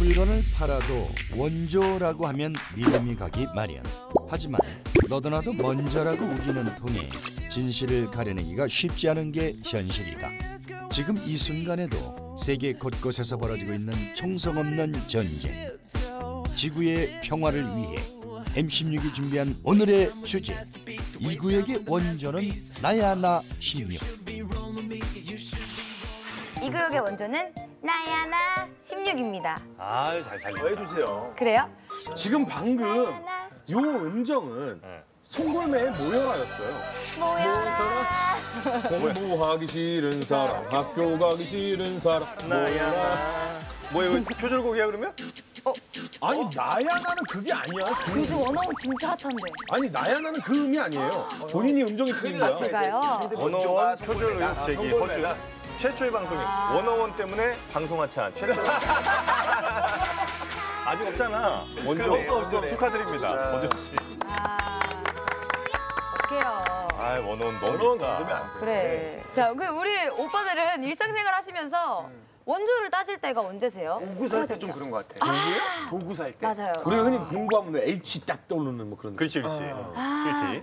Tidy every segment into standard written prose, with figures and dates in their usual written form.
물건을 팔아도 원조라고 하면 믿음이 가기 마련. 하지만 너도나도 먼저라고 우기는 통에 진실을 가려내기가 쉽지 않은 게 현실이다. 지금 이 순간에도 세계 곳곳에서 벌어지고 있는 총성 없는 전쟁. 지구의 평화를 위해 M16이 준비한 오늘의 주제. 이 구역의 원조는 나야 나 16. 이 구역의 원조는 나야 나 16입니다. 아유, 잘 살렸다. 해주세요. 그래요? 지금 방금 나야 나 요 음정은 송골매의 모여라였어요. 모여라. 공부하기 싫은 사람, 학교 가기 싫은 사람, 나야 나. 뭐야, 이거 표절곡이야 그러면? 아니 나야 나는 그게 아니야. 요즘 원어원 진짜 핫한데. 아니 나야 나는 그 음이 아니에요. 본인이 음정이 틀린 거야. 제가요? 원어원 표절 의혹 제기 호주 최초의 방송이 원어원 때문에 방송 하차한 최초. 아직 없잖아. 원조 축하드립니다. 원조 씨. 어떡해요. 아, 원어원 너무 원어원 있다. 건드면 안 돼. 그래. 자, 그 우리 오빠들은 일상생활 하시면서 원조를 따질 때가 언제세요? 도구 살 때 좀 그런 것 같아. 도구 살 때. 맞아요. 우리가 흔히 공부하면 H 딱 떠오르는 뭐 그런. 그렇지. 그렇지.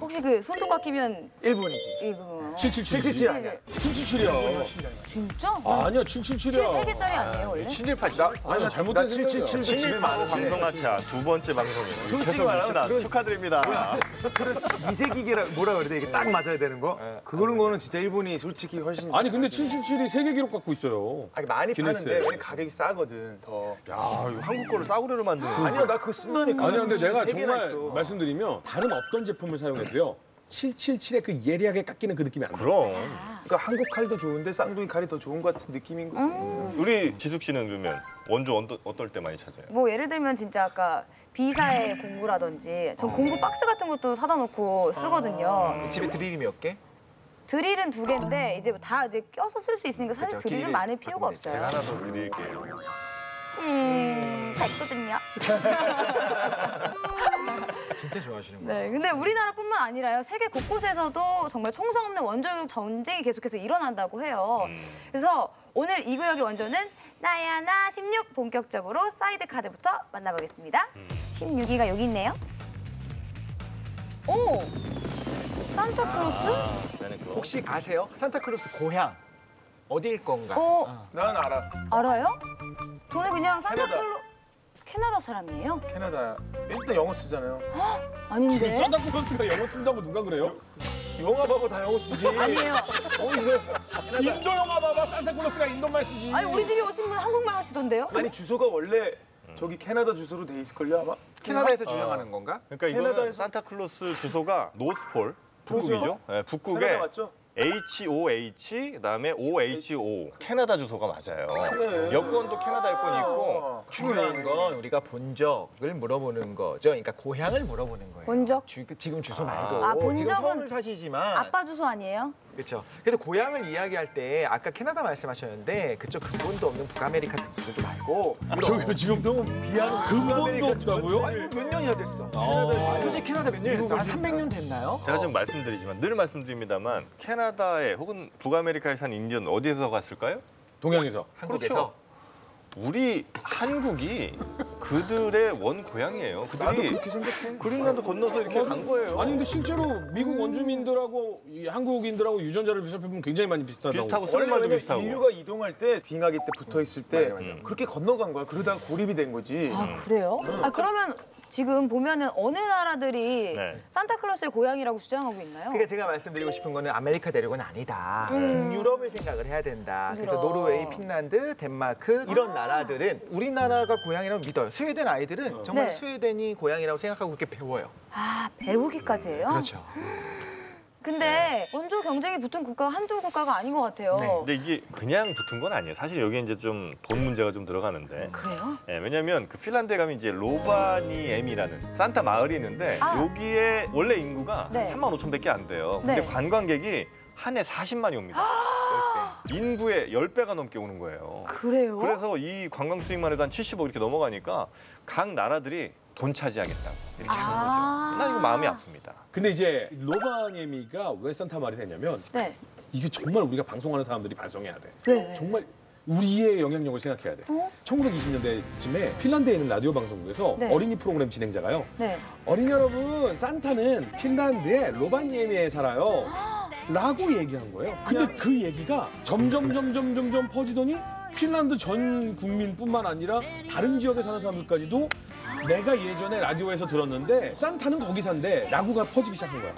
혹시 그 손톱 깎이면 1분이지. 이거 777 아니야. 777이야. 진짜? 아니야 7 777이야. 3개짜리 아니에요 원래? 친일파시다. 아니야 잘못된 생각이야. 신일 방송 하차 두 번째 방송이에요. 최선입니다. 축하드립니다. 이세기계라 뭐라 그래야 돼? 이게 딱 맞아야 되는 거? 그런 거는 진짜 일본이 솔직히 훨씬. 아니 근데 777이 세계 기록 갖고 있어요. 아니, 많이 기네스에. 파는데 왜냐면 가격이 싸거든 더. 야, 이거 한국 거를 싸구려로 만드는. 아니야 나 그거 쓴다니까. 아니 근데 내가 세 개나 정말 있어. 말씀드리면 다른 어떤 제품을 사용해도요 777의 그 예리하게 깎이는 그 느낌이 안 나. 그럼. 그러니까 한국 칼도 좋은데 쌍둥이 칼이 더 좋은 것 같은 느낌인 거. 우리 지숙 씨는 그러면 원조 어떨 때 많이 찾아요? 뭐 예를 들면 진짜 아까 비사의 공구라든지 전 공구 박스 같은 것도 사다 놓고 쓰거든요. 집에 드릴이 몇 개? 드릴은 2개인데 이제 다 이제 껴서 쓸 수 있으니까 사실 그렇죠. 드릴은 길이를 많을 필요가 바꾸면 없어요. 하나 더 드릴게요. 다 있거든요. 진짜 좋아하시는 거. 네, 근데 우리나라뿐만 아니라요. 세계 곳곳에서도 정말 총성 없는 원조 전쟁이 계속해서 일어난다고 해요. 그래서 오늘 이 구역의 원조는 나야 나 16 본격적으로 사이드 카드부터 만나보겠습니다. 16위가 여기 있네요. 오! 산타클로스? 나는 그거. 혹시 아세요? 산타클로스 고향 어디일 건가? 난 알아. 알아요? 저는 그냥 캐나다 사람이에요? 캐나다. 일단 영어 쓰잖아요. 아닌데? 산타클로스가 영어 쓴다고 누가 그래요? 영화 봐봐 다 영어 쓰지. 아니에요. 인도 영화 봐봐 산타클로스가 인도말 쓰지. 아니 우리 집에 오신 분 한국말 하시던데요? 아니 주소가 원래 저기 캐나다 주소로 돼 있을걸요 아마? 캐나다에서 주장하는 건가? 그러니까 이거는 캐나다에서- 산타클로스 주소가 노스폴 북극이죠. 네, 캐나다 북극에 맞죠? HOH 그다음에 OHO 캐나다 주소가 맞아요. 그래. 여권도 캐나다 여권이 있고 중요한 건 우리가 본적을 물어보는 거죠. 그러니까 고향을 물어보는 거예요. 본적? 지금 주소 말고 아, 지금 본적은 서울 사시지만 아빠 주소 아니에요? 그렇죠. 그래서 고향을 이야기할 때 아까 캐나다 말씀하셨는데 그쪽 근본도 없는 북아메리카 그것도 말고 저기 지금 너무 비하는 근본도 없다고요? 아니, 몇 년이나 됐어. 아. 솔직히 캐나다 몇 년 됐어? 한 300년 됐나요? 제가 지금 말씀드리지만 늘 말씀드립니다만 캐나다에 혹은 북아메리카에 산 인디언 어디에서 갔을까요? 동양에서. 한국에서. 우리 한국이 그들의 원 고향이에요. 그들이 그린란드 건너서 이렇게 간 거예요. 아니 근데 실제로 미국 원주민들하고 이 한국인들하고 유전자를 비교해보면 굉장히 많이 비슷하다고. 비슷하고 원래 쓰는 말도 왜냐면 비슷하고. 인류가 이동할 때 빙하기 때 붙어 있을 때 그렇게 건너간 거야. 그러다가 고립이 된 거지. 아 그래요? 아 그러면 지금 보면은 어느 나라들이 네. 산타클로스의 고향이라고 주장하고 있나요? 그러니까 제가 말씀드리고 싶은 거는 아메리카 대륙은 아니다. 북유럽을 생각을 해야 된다. 그래서 북유럽. 노르웨이, 핀란드, 덴마크 이런 나라들은 우리나라가 고향이라고 믿어요. 스웨덴 아이들은 정말 네. 스웨덴이 고향이라고 생각하고 그렇게 배워요. 아 배우기까지 해요? 그렇죠. 근데 원조 경쟁이 붙은 국가가 한두 국가가 아닌 것 같아요. 네. 근데 이게 그냥 붙은 건 아니에요. 사실 여기 이제 좀 돈 문제가 좀 들어가는데. 그래요? 예, 왜냐면 그 핀란드에 가면 이제 로바니엠이라는 산타 마을이 있는데 여기에 원래 인구가 네. 3만 5천밖에 안 돼요. 근데 네. 관광객이 한 해 40만이 옵니다. 인구의 10배가 넘게 오는 거예요. 그래요? 그래서 이 관광 수익만 해도 한 70억 이렇게 넘어가니까 각 나라들이 돈 차지하겠다고 이렇게 하는 거죠. 난 이거 마음이 아픕니다. 근데 이제 로바니에미가 왜 산타 말이 됐냐면 네. 이게 정말 우리가 방송하는 사람들이 반성해야 돼. 왜? 정말 우리의 영향력을 생각해야 돼. 1920년대쯤에 핀란드에 있는 라디오 방송국에서 네. 어린이 프로그램 진행자가요. 네. 어린이 여러분, 산타는 핀란드의 로바니에미에 살아요. 라고 얘기한 거예요. 근데 그 얘기가 점점 퍼지더니 핀란드 전 국민뿐만 아니라 다른 지역에 사는 사람들까지도 내가 예전에 라디오에서 들었는데 산타는 거기 산대 라고가 퍼지기 시작한 거야.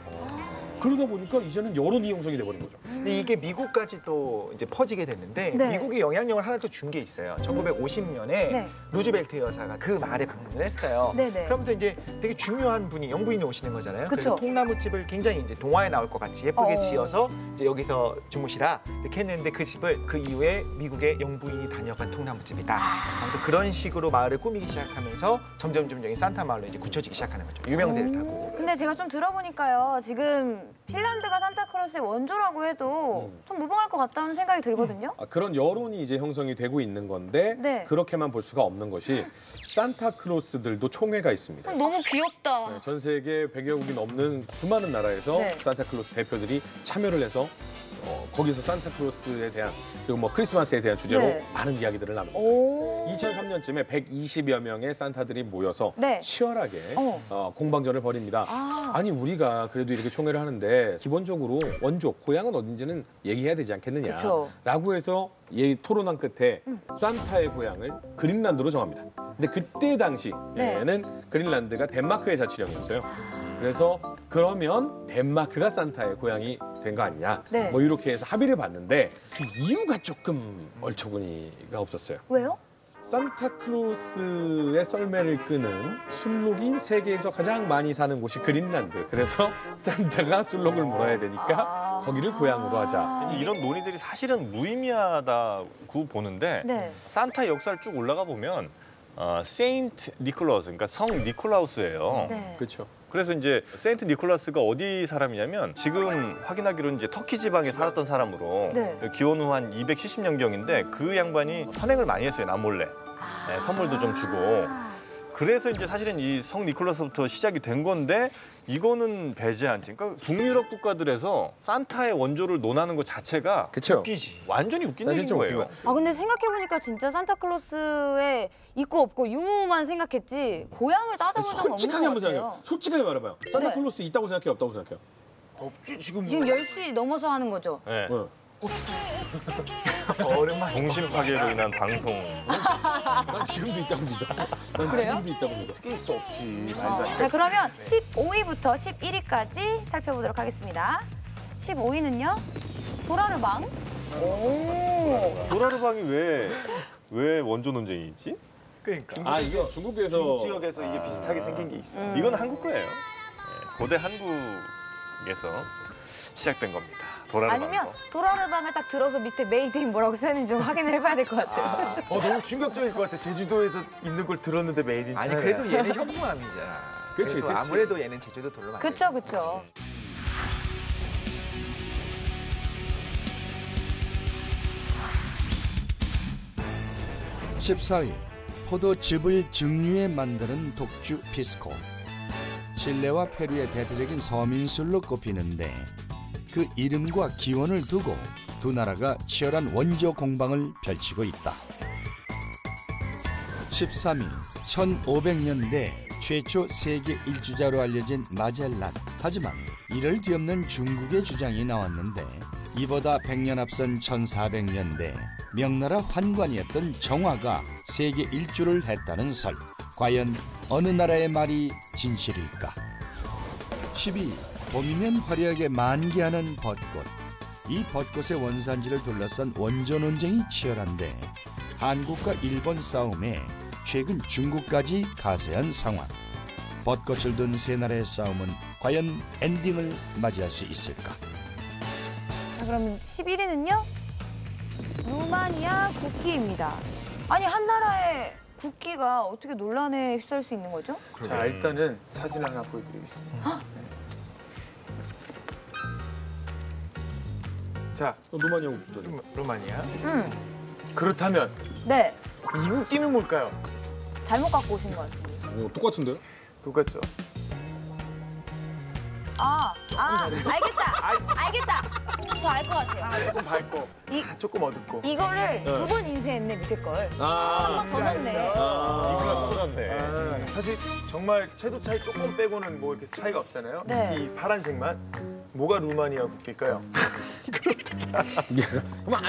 그러다 보니까 이제는 여론이 형성이 돼버린 거죠. 근데 이게 미국까지 또 이제 퍼지게 됐는데 네. 미국이 영향력을 하나 더 준 게 있어요. 1950년에 네. 루즈벨트 여사가 그 말에 방문을 했어요. 네네. 그러면서 이제 되게 중요한 분이 영부인이 오시는 거잖아요. 그쵸. 그래서 통나무집을 굉장히 이제 동화에 나올 것 같이 예쁘게 어. 지어서 이제 여기서 주무시라 이렇게 했는데 그 집을 그 이후에 미국의 영부인이 다녀간 통나무집이다. 아무튼 그런 식으로 마을을 꾸미기 시작하면서 점점 여기 산타 마을로 이제 굳혀지기 시작하는 거죠. 유명세를 타고. 근데 제가 좀 들어보니까요. 지금 핀란드가 산타클로스의 원조라고 해도 좀 무방할 것 같다는 생각이 들거든요. 그런 여론이 이제 형성이 되고 있는 건데 네. 그렇게만 볼 수가 없는 것이 산타클로스들도 총회가 있습니다. 너무 귀엽다. 네, 전 세계 100여 국이 넘는 수많은 나라에서 네. 산타클로스 대표들이 참여를 해서 거기서 산타클로스에 대한 그리고 뭐 크리스마스에 대한 주제로 네. 많은 이야기들을 나눕니다. 오. 2003년쯤에 120여 명의 산타들이 모여서 네. 치열하게 어. 공방전을 벌입니다. 아니 우리가 그래도 이렇게 총회를 하는데 기본적으로 원조, 고향은 어딘지는 얘기해야 되지 않겠느냐 그쵸. 라고 해서 토론한 끝에 산타의 고향을 그린란드로 정합니다. 근데 그때 당시에는 네. 그린란드가 덴마크의 자치령이었어요. 그래서 그러면 덴마크가 산타의 고향이 된 거 아니냐 네. 뭐 이렇게 해서 합의를 봤는데 그 이유가 조금 얼처구니가 없었어요. 왜요? 산타클로스의 썰매를 끄는 술록이 세계에서 가장 많이 사는 곳이 그린란드. 그래서 산타가 술록을 몰아야 되니까 거기를 고향으로 하자. 이런 논의들이 사실은 무의미하다고 보는데 네. 산타 역사를 쭉 올라가 보면 세인트 니콜라우스, 그러니까 성 니콜라우스예요. 네. 그렇죠. 그래서 이제 세인트 니콜라스가 어디 사람이냐면 지금 확인하기로는 이제 터키 지방에 살았던 사람으로 네. 기원 후 한 270년경인데 그 양반이 선행을 많이 했어요, 남몰래. 네, 선물도 좀 주고. 그래서 이제 사실은 이 성 니콜라스부터 시작이 된 건데 이거는 배제한 채. 그러니까 북유럽 국가들에서 산타의 원조를 논하는 것 자체가 그렇죠. 웃기지. 완전히 웃긴 사실 얘기인 좀 거예요. 웃긴 아 근데 생각해보니까 진짜 산타클로스에 있고 없고 유무만 생각했지 고향을 따져본 적은 솔직하게 없는 한번 것 같아요. 생각해요. 솔직하게 말해봐요. 산타클로스 있다고 생각해요? 없다고 생각해요? 없지 지금. 지금 10시 넘어서 하는 거죠? 네. 오랜만에. 동심 파괴로 인한 방송. 난 지금도 있다고 믿어. 난 그래요? 지금도 있다고 믿어. 어떻게 있어 없지. 자 그러면 15위부터 11위까지 살펴보도록 하겠습니다. 15위는요 도라르방. 오. 도라르방이 왜 원조 논쟁이지? 그러니까. 이게 중국에서 중국 지역에서 이게 비슷하게 생긴 게 있어. 이건 한국 거예요. 네, 고대 한국에서 시작된 겁니다. 도라르방. 아니면 도라르방을 딱 들어서 밑에 메이드 인 뭐라고 써있는지 좀 확인을 해봐야 될 것 같아요. 너무 충격적일 것 같아. 제주도에서 있는 걸 들었는데 메이드 인 아니 차이나. 그래도 얘는 현무암이잖아. 그치, 그래도 그치. 아무래도 얘는 제주도 돌로 많이. 그쵸 그쵸. 14위 포도즙을 증류해 만드는 독주 피스코. 칠레와 페루의 대표적인 서민술로 꼽히는데 그 이름과 기원을 두고 두 나라가 치열한 원조 공방을 펼치고 있다. 13위 1500년대 최초 세계 일주자로 알려진 마젤란. 하지만 이를 뒤엎는 중국의 주장이 나왔는데 이보다 100년 앞선 1400년대 명나라 환관이었던 정화가 세계 일주를 했다는 설. 과연 어느 나라의 말이 진실일까? 12위 봄이면 화려하게 만개하는 벚꽃. 이 벚꽃의 원산지를 둘러싼 원조 논쟁이 치열한데 한국과 일본 싸움에 최근 중국까지 가세한 상황. 벚꽃을 둔 세 나라의 싸움은 과연 엔딩을 맞이할 수 있을까? 자 그러면 11위는요 루마니아 국기입니다. 아니 한 나라의 국기가 어떻게 논란에 휩싸일 수 있는 거죠? 자 일단은 사진 하나 보여드리겠습니다. 자 루마니아 국기죠. 루마니아. 그렇다면 네 이 국기는 뭘까요? 잘못 갖고 오신 것 같은데. 똑같은데요? 똑같죠. 알겠다. 저 알 것 같아요. 조금 밝고, 조금 어둡고. 이거를 두 번 인쇄했네, 밑에 걸. 한 번 더 넣네. 이거랑 똑같네. 사실 정말 채도 차이 조금 빼고는 뭐 이렇게 차이가 없잖아요. 네. 특히 이 파란색만. 뭐가 루마니아 국기일까요? 그러면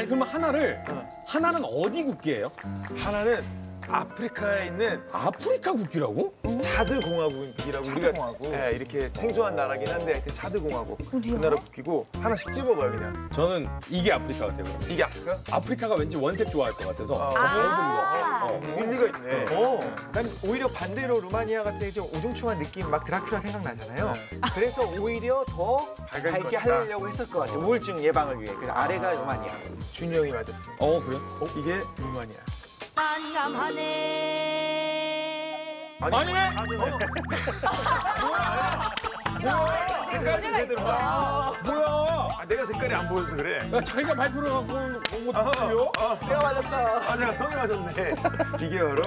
하나는 어디 국기예요? 하나는 아프리카에 있는 아프리카 국기라고? 차드 공화국이라고 우리가 예, 이렇게 생소한 나라긴 한데 하여튼 차드 공화국 그 어디요? 나라 국기고 하나씩 집어봐요 그냥. 저는 이게 아프리카 같아요. 이게 아프리카? 아프리카가 왠지 원색 좋아할 것 같아서. 일리가 있네. 난 오히려 반대로 루마니아 같은 게 좀 우중충한 느낌, 막 드라큘라 생각나잖아요. 그래서 오히려 더 밝게 하려고 했을 것 같아요. 우울증 예방을 위해. 그래서 아래가 루마니아. 준이 형이 맞았어요. 그래요? 이게 루마니아. 난감하네. 아니! 지금 문제가 있어. 뭐야? 내가 색깔이 안 보여서 그래. 야, 자기가 발표를 갖고 온 것도요? 내가 맞았다. 내가 형이 맞았네. 이게 바로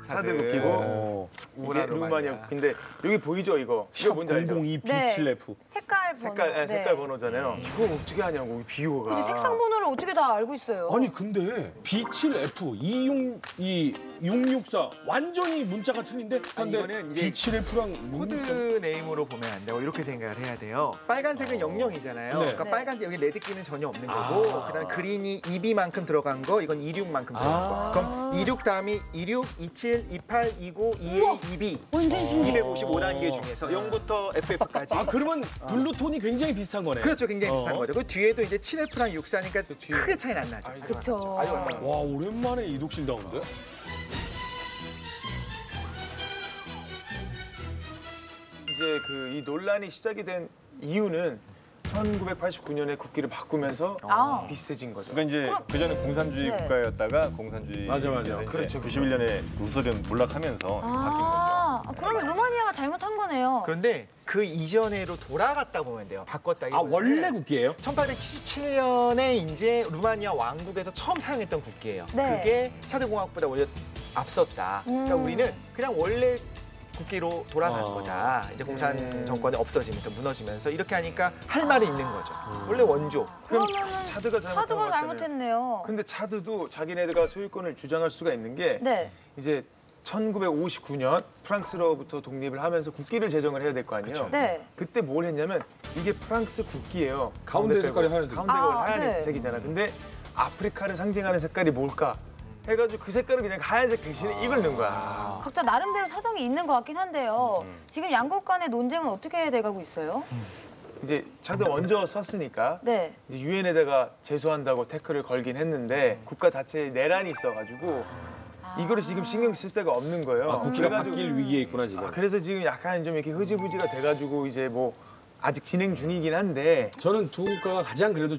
차드 국기고 이게 루마니아 국기인데 여기 보이죠 이거? 이거 뭔지 알죠? 002 네. B7F. 색깔 번호. 색깔 번호잖아요. 이거 어떻게 하냐고 이 비호가. 굳이 색상 번호를 어떻게 다 알고 있어요? 아니 근데 B7F 26264 완전히 문자가 틀린데 아니, 근데 이거는 이제 B7F랑 코드 네임으로 보면 안 되고 이렇게 생각을 해야 돼요. 빨간색은 00이잖아요. 그러니까 네. 빨간색 여기 레드끼는 전혀 없는 거고 그다음에 그린이 2B만큼 들어간 거 이건 26만큼 들어간 거. 그럼 26 다음이 26, 27, 28, 29, 21, 22. 완전 신기해. 255단계 중에서 0부터 FF까지. 그러면 블루톤이 굉장히 비슷한 거네. 그렇죠. 굉장히 비슷한 거죠. 그 뒤에도 이제 7F랑 64니까 크게 차이는 안 나죠. 그쵸. 와 오랜만에 이독실 나오는데? 이제 그 이 논란이 시작이 된 이유는 1989년에 국기를 바꾸면서 비슷해진 거죠. 그러니까 이제 그전에 공산주의 네. 국가였다가 공산주의 맞아. 그렇죠. 91년에 루소련 몰락하면서 바뀐 거죠. 그러면 루마니아가 잘못한 거네요. 그런데 그 이전으로 돌아갔다 보면 돼요. 바꿨다. 원래 국기예요? 1877년에 이제 루마니아 왕국에서 처음 사용했던 국기예요. 네. 그게 차드공화국보다 오히려 앞섰다. 그러니까 우리는 그냥 원래 국기로 돌아간 거다. 이제 공산 정권이 없어지면서 무너지면서 이렇게 하니까 할 말이 있는 거죠. 원래 원조. 그러면은 차드가 차드가 잘못했네요. 근데 차드도 자기네가 소유권을 주장할 수가 있는 게 네. 이제 1959년 프랑스로부터 독립을 하면서 국기를 제정을 해야 될 거 아니에요. 네. 그때 뭘 했냐면 이게 프랑스 국기예요. 가운데 빼고. 색깔이 하얀색. 가운데가 네. 하얀색이잖아. 근데 아프리카를 상징하는 색깔이 뭘까? 해가지고 그 색깔을 그냥 하얀색 대신에 이걸 넣은 거야. 각자 나름대로 사정이 있는 것 같긴 한데요. 지금 양국 간의 논쟁은 어떻게 돼가고 있어요? 이제 차드 먼저 썼으니까 네. 이제 유엔에다가 제소한다고 태클을 걸긴 했는데 국가 자체에 내란이 있어가지고 이거를 지금 신경 쓸 데가 없는 거예요. 국기가 그래가지고- 바뀔 위기에 있구나 지금. 그래서 지금 약간 좀 이렇게 흐지부지가 돼가지고 이제 뭐 아직 진행 중이긴 한데 저는 두 국가가 가장 그래도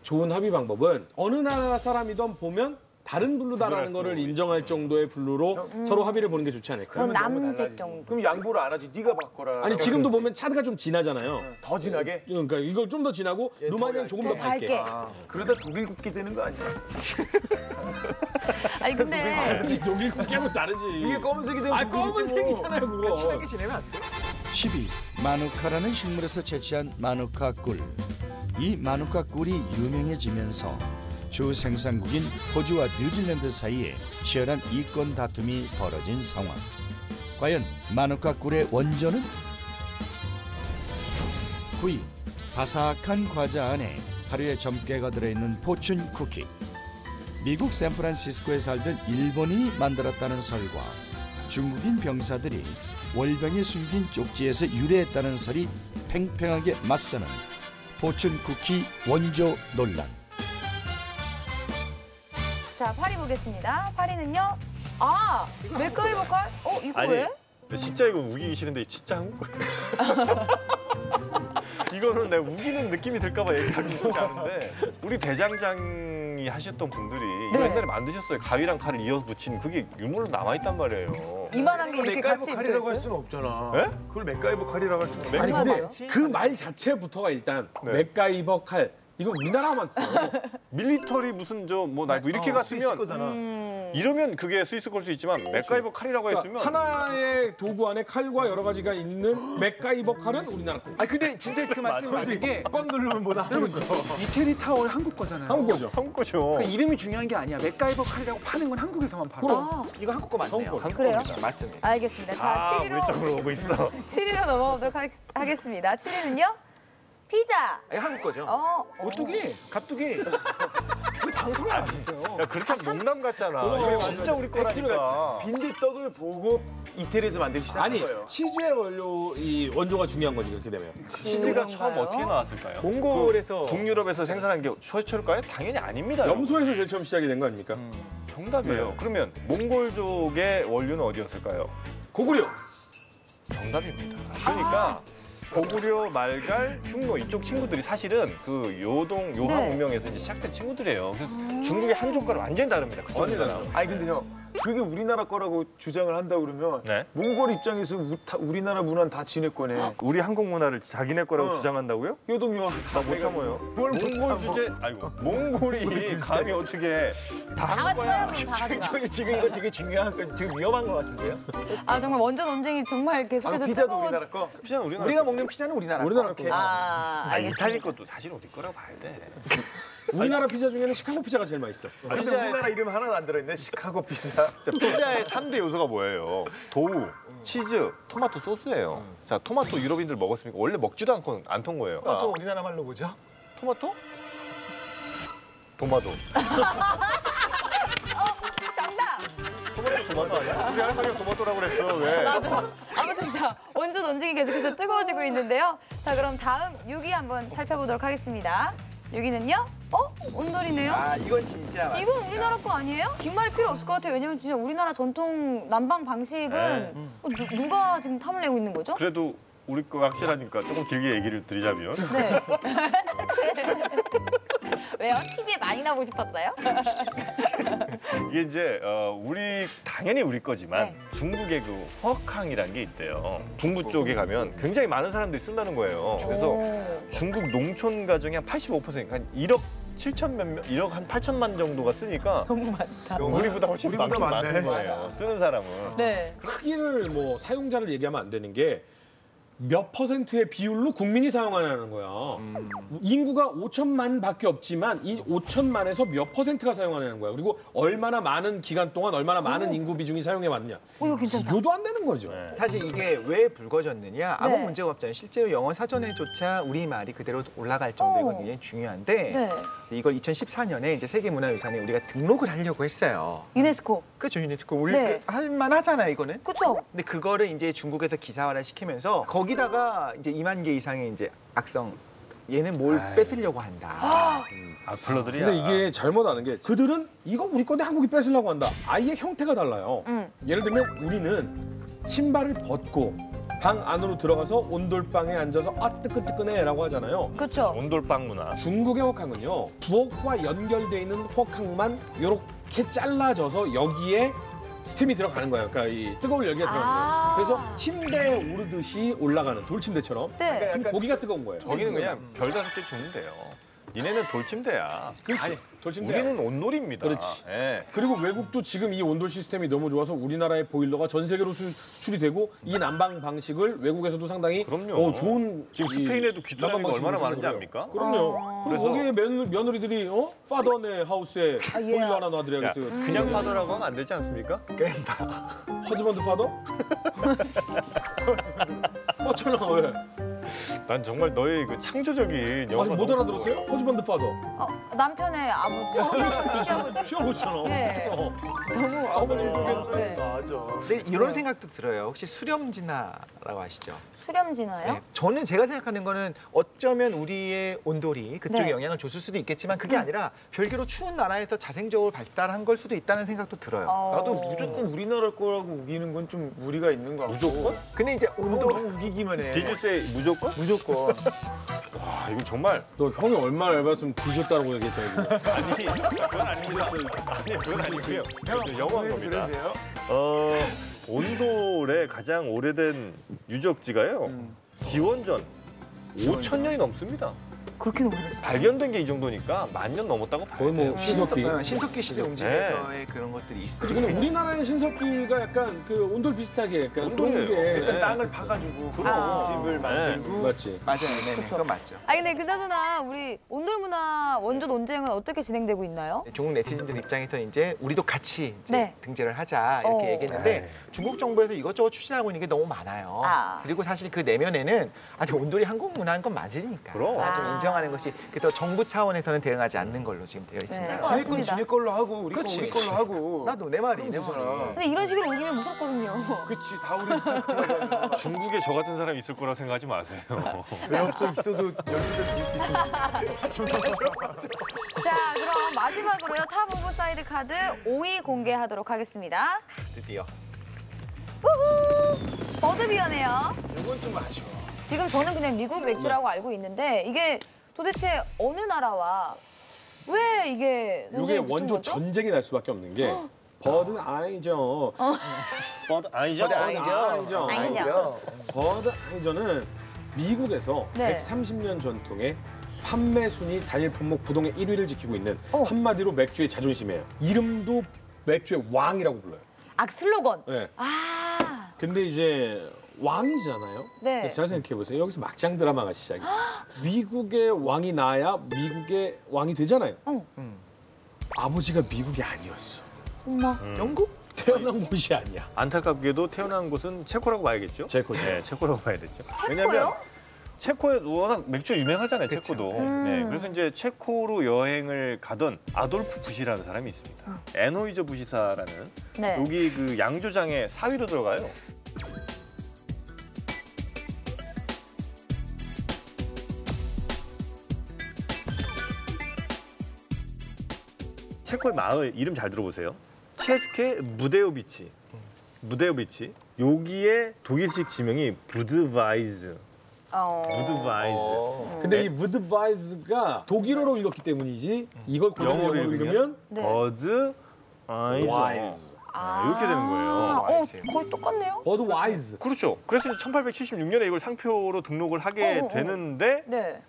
좋은 합의 방법은 어느 나라 사람이든 보면 다른 블루다라는 거를 인정할 정도의 블루로 서로 합의를 보는 게 좋지 않을까요? 그건 그러면 너무 남색 달라지지. 정도. 그럼 양보를 안 하지. 네가 바꿔라. 아니 지금도 보면 차드가 좀 진하잖아요. 더 진하게? 그러니까 이걸 좀 더 진하고 루마니아는 조금 더 더 밝게. 밝게. 그러다 독일 국기 되는 거 아니야? 아니 근데 아니지 독일 국기하고 다르지. 이게 검은색이 되면 독일이지 뭐. 검은색이잖아요 그거. 친하게 지내면 안 돼. 12. 마누카라는 식물에서 채취한 마누카 꿀. 이 마누카 꿀이 유명해지면서 주 생산국인 호주와 뉴질랜드 사이에 치열한 이권 다툼이 벌어진 상황. 과연 마누카 꿀의 원조는? 9위. 바삭한 과자 안에 하루에 점괘가 들어있는 포춘 쿠키. 미국 샌프란시스코에 살던 일본인이 만들었다는 설과 중국인 병사들이 월병에 숨긴 쪽지에서 유래했다는 설이 팽팽하게 맞서는 포춘 쿠키 원조 논란. 자 8위 보겠습니다. 8위는요. 맥가이버 칼? 이거 아니 왜? 진짜 이거 우기기 싫은데 진짜 한국 거예요. 이거는 내가 우기는 느낌이 들까봐 얘기하기 쉽지 않은데 우리 대장장이 하셨던 분들이 이거 네. 옛날에 만드셨어요. 가위랑 칼을 이어서 붙인 그게 유물로 남아있단 말이에요. 이만한 게 이렇게 같이 맥가이버 칼이라고 할 붙어있어요? 수는 없잖아. 네? 그걸 맥가이버 칼이라고 할 수는 없잖아. 아니 얼마나 근데 많아요? 그 말 자체부터가 일단 네. 맥가이버 칼 이거 우리나라만 써. 밀리터리 무슨 저 뭐 나 이렇게 스위스 갔으면 거잖아. 이러면 그게 스위스 걸 수 있지만 맥가이버 칼이라고 했으면 하나의 도구 안에 칼과 여러 가지가 있는 맥가이버 칼은 우리나라 거. 아 근데 진짜 그 말씀이 맞는 게 번 누르면 뭐다. 여러분 이태리 타월 한국 거잖아요. 한국 거죠. 한국 거죠. 그 이름이 중요한 게 아니야. 맥가이버 칼이라고 파는 건 한국에서만 팔아. 그럼. 이거 한국 거 맞네요. 한국 거. 그래요? 맞습니다. 알겠습니다. 자, 우리 쪽으로 오고 있어. 7위로 넘어가도록 하겠습니다. 7위는요? 피자. 이거 한국 거죠. 오뚜기, 가뚜기. 방송에 안 했어요. 야 그렇게 하면 농담 같잖아. 이거 진짜 우리 거라니까. 빈대떡을 보고 이태리에서 만들기 시작한 아니 거예요. 치즈의 원료 이 원조가 중요한 거지 그렇게 되면. 치즈가 처음 어떻게 나왔을까요? 몽골에서 그 북유럽에서 생산한 게 최초일까요? 당연히 아닙니다. 염소에서 제일 처음 시작이 된 거 아닙니까? 정답이에요. 네. 그러면 몽골족의 원료는 어디였을까요? 고구려. 정답입니다. 그러니까 고구려, 말갈, 흉노 이쪽 친구들이 사실은 그 요동 요한 네. 문명에서 이제 시작된 친구들이에요. 그래서 중국의 한족과는 완전히 다릅니다. 그 친구들은. 아니 근데 형 그게 우리나라 거라고 주장을 한다 그러면 네. 몽골 입장에서 우리나라 문화는 다 지네 거네. 우리 한국 문화를 자기네 거라고 주장한다고요? 요동요한 나 못 참아요. 몽골 주제, 아이고 몽골이 감히 어떻게 다 다 한 같이 거야? 해요, 그럼 다 같이. 저기 지금 이거 되게 중요한 거 지금 위험한 거 같은데요? 아, 정말 원조 논쟁이 정말 계속해서 피자도 뜨거운... 우리나라 거. 피자는 우리나라 우리가 거. 먹는 피자는 우리나라 거. 우리나라 오케이. 거. 이탈리 것도 사실 우리 거라고 봐야 돼. 우리나라 피자 중에는 시카고 피자가 제일 맛있어. 근데 우리나라 이름 하나도 안 들어있네. 시카고 피자. 자, 피자의 3대 요소가 뭐예요? 도우, 치즈, 토마토 소스예요. 자, 토마토 유럽인들 먹었습니까? 원래 먹지도 않고 안 통 거예요. 또 우리나라 말로 뭐죠? 토마토? 토마토. 정답! 토마토 아니야? 우리 할머니가 토마토라고 그랬어. 왜? 아무튼 자, 원조 논쟁이 계속해서 뜨거워지고 있는데요. 자, 그럼 다음 6위 한번 살펴보도록 하겠습니다. 6위는요? 온돌이네요? 아 이건 진짜 맞습니다. 이건 우리나라 거 아니에요? 긴 말이 필요 없을 것 같아요. 왜냐면 진짜 우리나라 전통 난방 방식은 네. 누가 지금 탐을 내고 있는 거죠? 그래도 우리 거 확실하니까 조금 길게 얘기를 드리자면 네. 왜요? TV에 많이 나오고 싶었어요? 이게 이제 당연히 우리 거지만 네. 중국의 그 허캉이라는 게 있대요. 북부 쪽에 가면 굉장히 많은 사람들이 쓴다는 거예요. 그래서 오. 중국 농촌 가정의 한 85%, 한 1억 7천 몇몇, 1억 한 8천만 정도가 쓰니까 너무 많다. 우리보다 훨씬 우리보다 많은 많네. 거예요. 쓰는 사람은. 네. 크기를 뭐 사용자를 얘기하면 안 되는 게 몇 퍼센트의 비율로 국민이 사용하는 거야. 인구가 5천만밖에 없지만 이 5천만에서 몇 퍼센트가 사용하는 거야. 그리고 얼마나 많은 기간 동안 얼마나 많은 인구 비중이 사용해 왔냐. 이거 괜찮다. 비교도 안 되는 거죠. 네. 사실 이게 왜 불거졌느냐 아무 네. 문제가 없잖아요. 실제로 영어 사전에조차 우리말이 그대로 올라갈 정도로 이건 굉장히 중요한데 네. 이걸 2014년에 이제 세계문화유산에 우리가 등록을 하려고 했어요. 유네스코. 그렇죠, 유네스코 네. 할 만하잖아요, 이거는. 그쵸? 근데 그거를 이제 중국에서 기사화를 시키면서 거기다가 이제 2만 개 이상의 이제 악성 얘는 뭘 아이. 뺏으려고 한다. 악플러들이야. 근데 이게 잘못 아는 게 그들은 이거 우리 건데 한국이 뺏으려고 한다. 아예 형태가 달라요. 예를 들면 우리는 신발을 벗고 방 안으로 들어가서 온돌방에 앉아서 뜨끈뜨끈해라고 하잖아요. 그쵸? 온돌빵 문화. 중국의 허캉은요. 부엌과 연결돼 있는 허캉만 이렇게 잘라져서 여기에 스팀이 들어가는 거예요. 그러니까 이 뜨거운 열기가 들어가는 거예요. 그래서 침대에 오르듯이 올라가는 돌침대처럼. 네. 그럼 고기가 뜨거운 거예요. 저기는 그냥 별 5개 주면 돼요. 니네는 돌침대야. 그렇지. 돌침대. 우리는 온돌입니다. 그렇지. 예. 그리고 외국도 지금 이 온돌 시스템이 너무 좋아서 우리나라의 보일러가 전 세계로 수출이 되고 이 난방 방식을 외국에서도 상당히 그럼요. 좋은 지금 이 스페인에도 귀뚜라미가 난방 얼마나 방식으로 많은지 생각을 압니까? 해요. 그럼요. 그리고 그래서- 거기에 며느리들이 파더네 하우스에 아, 예. 보일러 하나 야, 놔드려야겠어요. 그냥 파더라고 하면 안 되지 않습니까? 허즈번드 파더? 어쩌나 왜? 난 정말 너의 그 창조적인 영화 아니 못 알아들었어요? 허즈번드 파더. 남편의 아버지. 시아버지. 시어보잖아. 네. 너무 아버님 네. 맞아. 근데 이런 생각도 들어요. 혹시 수렴진화라고 아시죠? 수렴지나요? 네. 저는 제가 생각하는 거는 어쩌면 우리의 온돌이 그쪽에 네. 영향을 줬을 수도 있겠지만 그게 아니라 별개로 추운 나라에서 자생적으로 발달한 걸 수도 있다는 생각도 들어요. 나도 무조건 우리나라 거라고 우기는 건 좀 무리가 있는 거 같고. 무조건? 근데 이제 온돌 너무 우기기만 해. 디주세이 무조건? 무조건. 와, 이거 정말. 너 형이 얼마나 얇았으면 뒤졌다고 얘기했잖아. 이거. 아니, 그건 아닙니다. 아니, 그건 아니고요. 영어한 겁니다. 그런데요? 온돌의 가장 오래된 유적지가요. 기원전 5,000년이 넘습니다. 그렇게 오래됐어요. 발견된 게 이 정도니까 1000년 넘었다고 봐요. 거의 뭐 신석기. 신석기 시대 움직임에서의 그런 것들이 있어요. 근데 우리나라의 신석기가 약간 그 온돌 비슷하게 약간 온돌이에요. 그런 게 일단 땅을 파가지고 그런 집을 만들고 맞지. 맞아요, 네, 그건 맞죠. 아니 근데 그나저나 우리 온돌문화 원조 논쟁은 어떻게 진행되고 있나요? 중국 네티즌들 입장에서 이제 우리도 같이 이제 네. 등재를 하자 이렇게 얘기했는데 네. 중국 정부에서 이것저것 추진하고 있는 게 너무 많아요. 아. 그리고 사실 그 내면에는 아니 온돌이 한국 문화인 건 맞으니까 그럼. 좀 아. 인정하는 것이 그래도 정부 차원에서는 대응하지 않는 걸로 지금 되어 있습니다. 네. 지네 건 맞습니다. 지네 걸로 하고 우리 건 그치. 우리 걸로 하고. 나도 내 말이 내 되잖아. 말이. 근데 이런 식으로 우기면 무섭거든요. 그치 다 우리 걸로. 중국에 저 같은 사람이 있을 거라고 생각하지 마세요. 왜 없어 있어도 연주들 자, 그럼 마지막으로요. 탑 오브 사이드 카드 5위 공개하도록 하겠습니다. 드디어. 우후! 버드비어네요. 이건 좀 아쉬워. 지금 저는 그냥 미국 맥주라고 알고 있는데 이게 도대체 어느 나라와 왜 이게 이게 논쟁이 붙은 원조 거죠? 전쟁이 날 수밖에 없는 게 버드 아이저. 아니죠? 아니죠. 아니죠. 버드 아이저는 미국에서 네. 130년 전통의 판매 순위 단일 품목 부동의 1위를 지키고 있는 어. 한마디로 맥주의 자존심이에요. 이름도 맥주의 왕이라고 불러요. 슬로건. 네. 아, 근데 이제 왕이잖아요. 네. 그래서 잘 생각해 보세요. 여기서 막장 드라마가 시작이에요. 미국의 왕이 나야 미국의 왕이 되잖아요. 아버지가 미국이 아니었어. 엄마. 영국? 태어난 곳이 아니야. 안타깝게도 태어난 곳은 체코라고 봐야겠죠? 체코죠. 네, 체코라고 봐야 되죠. 체코요? 왜냐면 체코에 워낙 맥주 유명하잖아요, 그쵸. 체코도. 음. 네, 그래서 이제 체코로 여행을 가던 아돌프 부시라는 사람이 있습니다. 에노이저 부시사라는 네. 여기 그 양조장의 사위로 들어가요. 체코의 마을 이름 잘 들어보세요. 체스케 무데오비치. 무데오비치. 여기에 독일식 지명이 부드바이즈. 무드바이즈. 근데 이 무드바이즈가 독일어로 읽었기 때문이지 이걸 그대로 영어로 영어로 읽으면 읽으면 네. 버드 아이즈. 와이즈. 이렇게 되는 거예요. 거의 똑같네요. 버드 와이즈. 그렇죠. 그래서 1876년에 이걸 상표로 등록을 하게 되는데 네.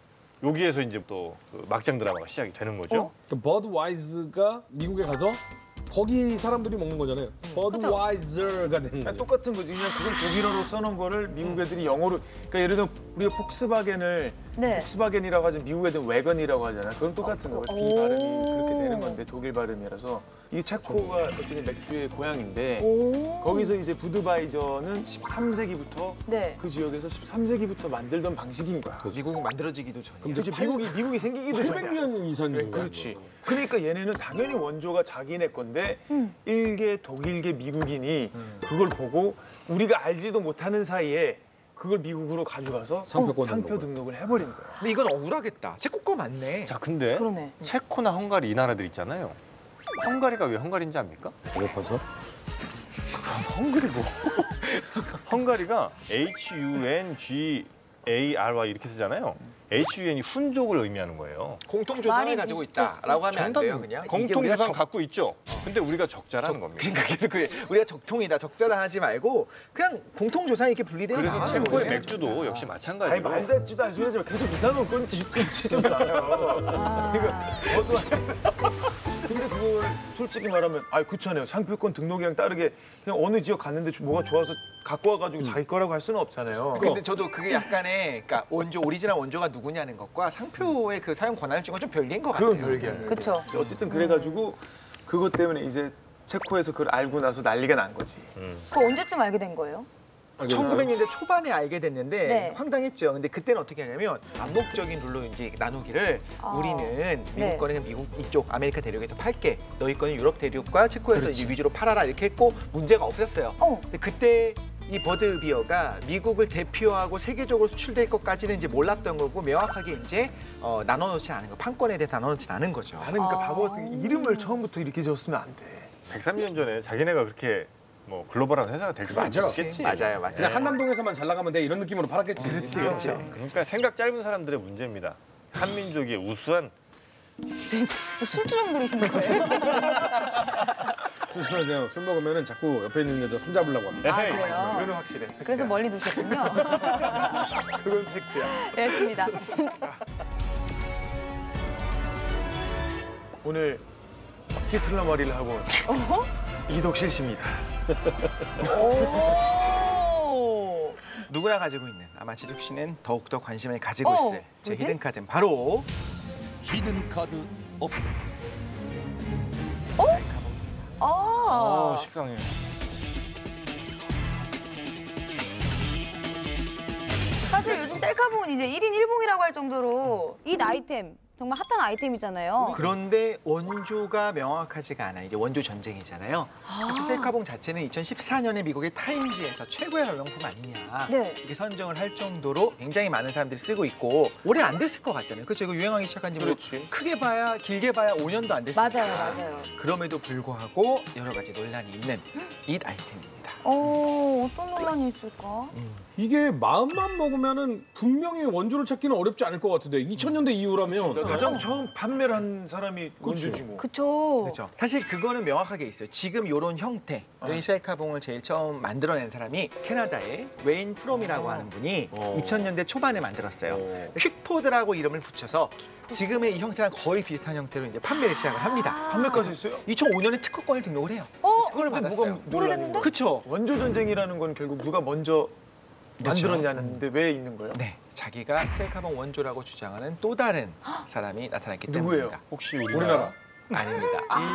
여기에서 이제 또그 막장 드라마가 시작이 되는 거죠. 버드 와이즈가 미국에 가서 거기 사람들이 먹는 거잖아요. 버드 그쵸. 와이저가 되는 그러니까 거죠. 똑같은 거지. 그냥 그건 독일어로 써놓은 거를 미국 애들이 영어로. 그러니까 예를 들어 우리가 폭스바겐을 네. 폭스바겐이라고 하지 미국 애들은 외건이라고 하잖아. 그건 똑같은 거고 B 발음이 그렇게 되는 건데 독일 발음이라서 이 체코가 어떤 맥주의 고향인데 오. 거기서 이제 부드바이저는 13세기부터 네. 그 지역에서 13세기부터 만들던 방식인 거야. 미국이 만들어지기도 전이야. 그렇지 미국이 생기기도 전이야. 800년 이상 된 거야. 그렇지. 그러니까 얘네는 당연히 원조가 자기네 건데 일개 독일계 미국인이 그걸 보고 우리가 알지도 못하는 사이에 그걸 미국으로 가져가서 상표권 상표 등록을 해버린 거야. 근데 이건 억울하겠다. 체코 거 맞네. 자, 근데 그러네. 체코나 헝가리 이 나라들 있잖아요. 헝가리가 왜 헝가리인지 압니까? 배고파서? 헝가리 뭐? 헝가리가 HUNGARY 이렇게 쓰잖아요. HUN이 훈족을 의미하는 거예요. 공통조상을 말이 가지고 비슷했어. 있다라고 하면 안 돼요, 그냥. 이게 우리가 공통조상 갖고 있죠. 근데 우리가 적자라는 겁니다. 그러니까 계속 그래. 우리가 적통이다, 적자다 하지 말고 그냥 공통조상이 이렇게 분리되어 그래서 나와요. 체코의 그냥. 맥주도 역시 아니 마찬가지로 말도 했지도 않은 소리 하지만 계속 이상한 끊지 좀 나요. 그러니까 저도 근데 그걸 솔직히 말하면 그렇잖아요. 상표권 등록이랑 다르게 그냥 어느 지역 갔는데 뭐가 좋아서 갖고 와가지고 자기 거라고 할 수는 없잖아요. 근데 저도 그게 약간의 그러니까 원조 오리지널 원조가 누구냐는 것과 상표의 그 사용 권한증은 좀 별개인 것 같아요. 그건 별개야. 그쵸. 어쨌든 그래가지고 그것 때문에 이제 체코에서 그걸 알고 나서 난리가 난 거지. 그거 언제쯤 알게 된 거예요? 1900년대 초반에 알게 됐는데 네. 황당했죠. 근데 그때는 어떻게 하냐면 암묵적인 룰로 이제 나누기를 우리는 미국 네. 거는 미국 이쪽 아메리카 대륙에서 팔게. 너희 거는 유럽 대륙과 체코에서 이제 위주로 팔아라 이렇게 했고 문제가 없었어요. 근데 그때 이 버드 비어가 미국을 대표하고 세계적으로 수출될 것까지는 이제 몰랐던 거고 명확하게 이제 나눠놓지 않은 거, 판권에 대해 나눠놓지 않은 거죠. 나는 그러니까 바보 같은 게 이름을 처음부터 이렇게 지었으면 안 돼. 103년 전에 자기네가 그렇게 뭐 글로벌한 회사가 될 수는 맞아. 없겠지. 맞아요. 그냥 한남동에서만 잘 나가면 돼 이런 느낌으로 팔았겠지. 그렇지. 그러니까 생각 짧은 사람들의 문제입니다. 한민족의 우수한 술주정 부리시는 거예요? 조심하세요. 술 먹으면 자꾸 옆에 있는 여자 손잡으려고 합니다. 아, 그래요? 그거는 확실해. 그래서 멀리 두셨군요. 그건 팩트야. 네, 했습니다. 오늘 히틀러 머리를 하고 온 이독실 씨입니다. 오. 누구나 가지고 있는 아마 지숙 씨는 더욱더 관심을 가지고 있을 제 뭐지? 히든 카드는 바로 히든 카드 오픈. 식상해. 사실 요즘 셀카봉은 이제 1인 1봉이라고 할 정도로 이 아이템 정말 핫한 아이템이잖아요. 그런데 원조가 명확하지가 않아요. 이제 원조 전쟁이잖아요. 그래서 셀카봉 자체는 2014년에 미국의 타임지에서 최고의 명품 아니냐 네. 이렇게 선정을 할 정도로 굉장히 많은 사람들이 쓰고 있고 오래 안 됐을 것 같잖아요. 그렇죠? 이거 유행하기 시작한 지 뭐 크게 봐야 길게 봐야 5년도 안 됐으니까. 맞아요. 그럼에도 불구하고 여러 가지 논란이 있는 이 아이템입니다. 어떤 논란이 있을까? 이게 마음만 먹으면은 분명히 원조를 찾기는 어렵지 않을 것 같은데 2000년대 이후라면 가장 처음 판매를 한 사람이 원조지 뭐. 그쵸. 그렇죠. 사실 그거는 명확하게 있어요. 지금 이런 형태, 이 셀카봉을 제일 처음 만들어낸 사람이 캐나다의 웨인 프롬이라고 하는 분이 2000년대 초반에 만들었어요. 퀵포드라고 이름을 붙여서 지금의 이 형태랑 거의 비슷한 형태로 이제 판매를 시작을 합니다. 판매까지 했어요? 2005년에 특허권을 등록을 해요. 특허를 그런데 받았어요. 뭐가 논란인데? 그렇죠. 원조 전쟁이라는 건 결국 누가 먼저 그렇죠. 만들었냐는데 왜 있는 거예요? 네, 자기가 셀카봉 원조라고 주장하는 또 다른 사람이 나타났기 누구예요? 때문입니다. 혹시 우리나라? 아닙니다.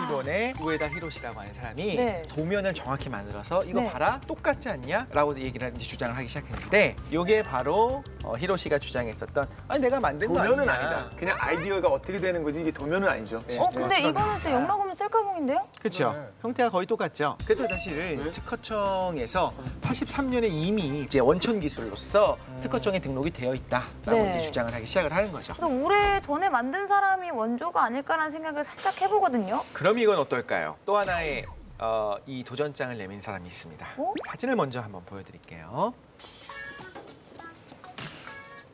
일본의 우에다 히로시라고 하는 사람이 네. 도면을 정확히 만들어서 이거 네. 봐라 똑같지 않냐? 라고 얘기를 이제 주장을 하기 시작했는데 이게 바로 히로시가 주장했었던 아니 내가 만든 거 도면은 아니냐. 아니다. 그냥 아이디어가 어떻게 되는 거지 이게 도면은 아니죠. 네. 근데 이거는 진짜 영락 없는 셀카봉인데요? 그렇죠. 형태가 거의 똑같죠. 그래서 사실 특허청에서 83년에 이미 이제 원천 기술로서 특허청에 등록이 되어 있다라고 네. 이제 주장을 하기 시작을 하는 거죠. 근데 오래 전에 만든 사람이 원조가 아닐까라는 생각을 살짝 해보거든요. 그럼 이건 어떨까요? 또 하나의 이 도전장을 내민 사람이 있습니다. 사진을 먼저 한번 보여드릴게요.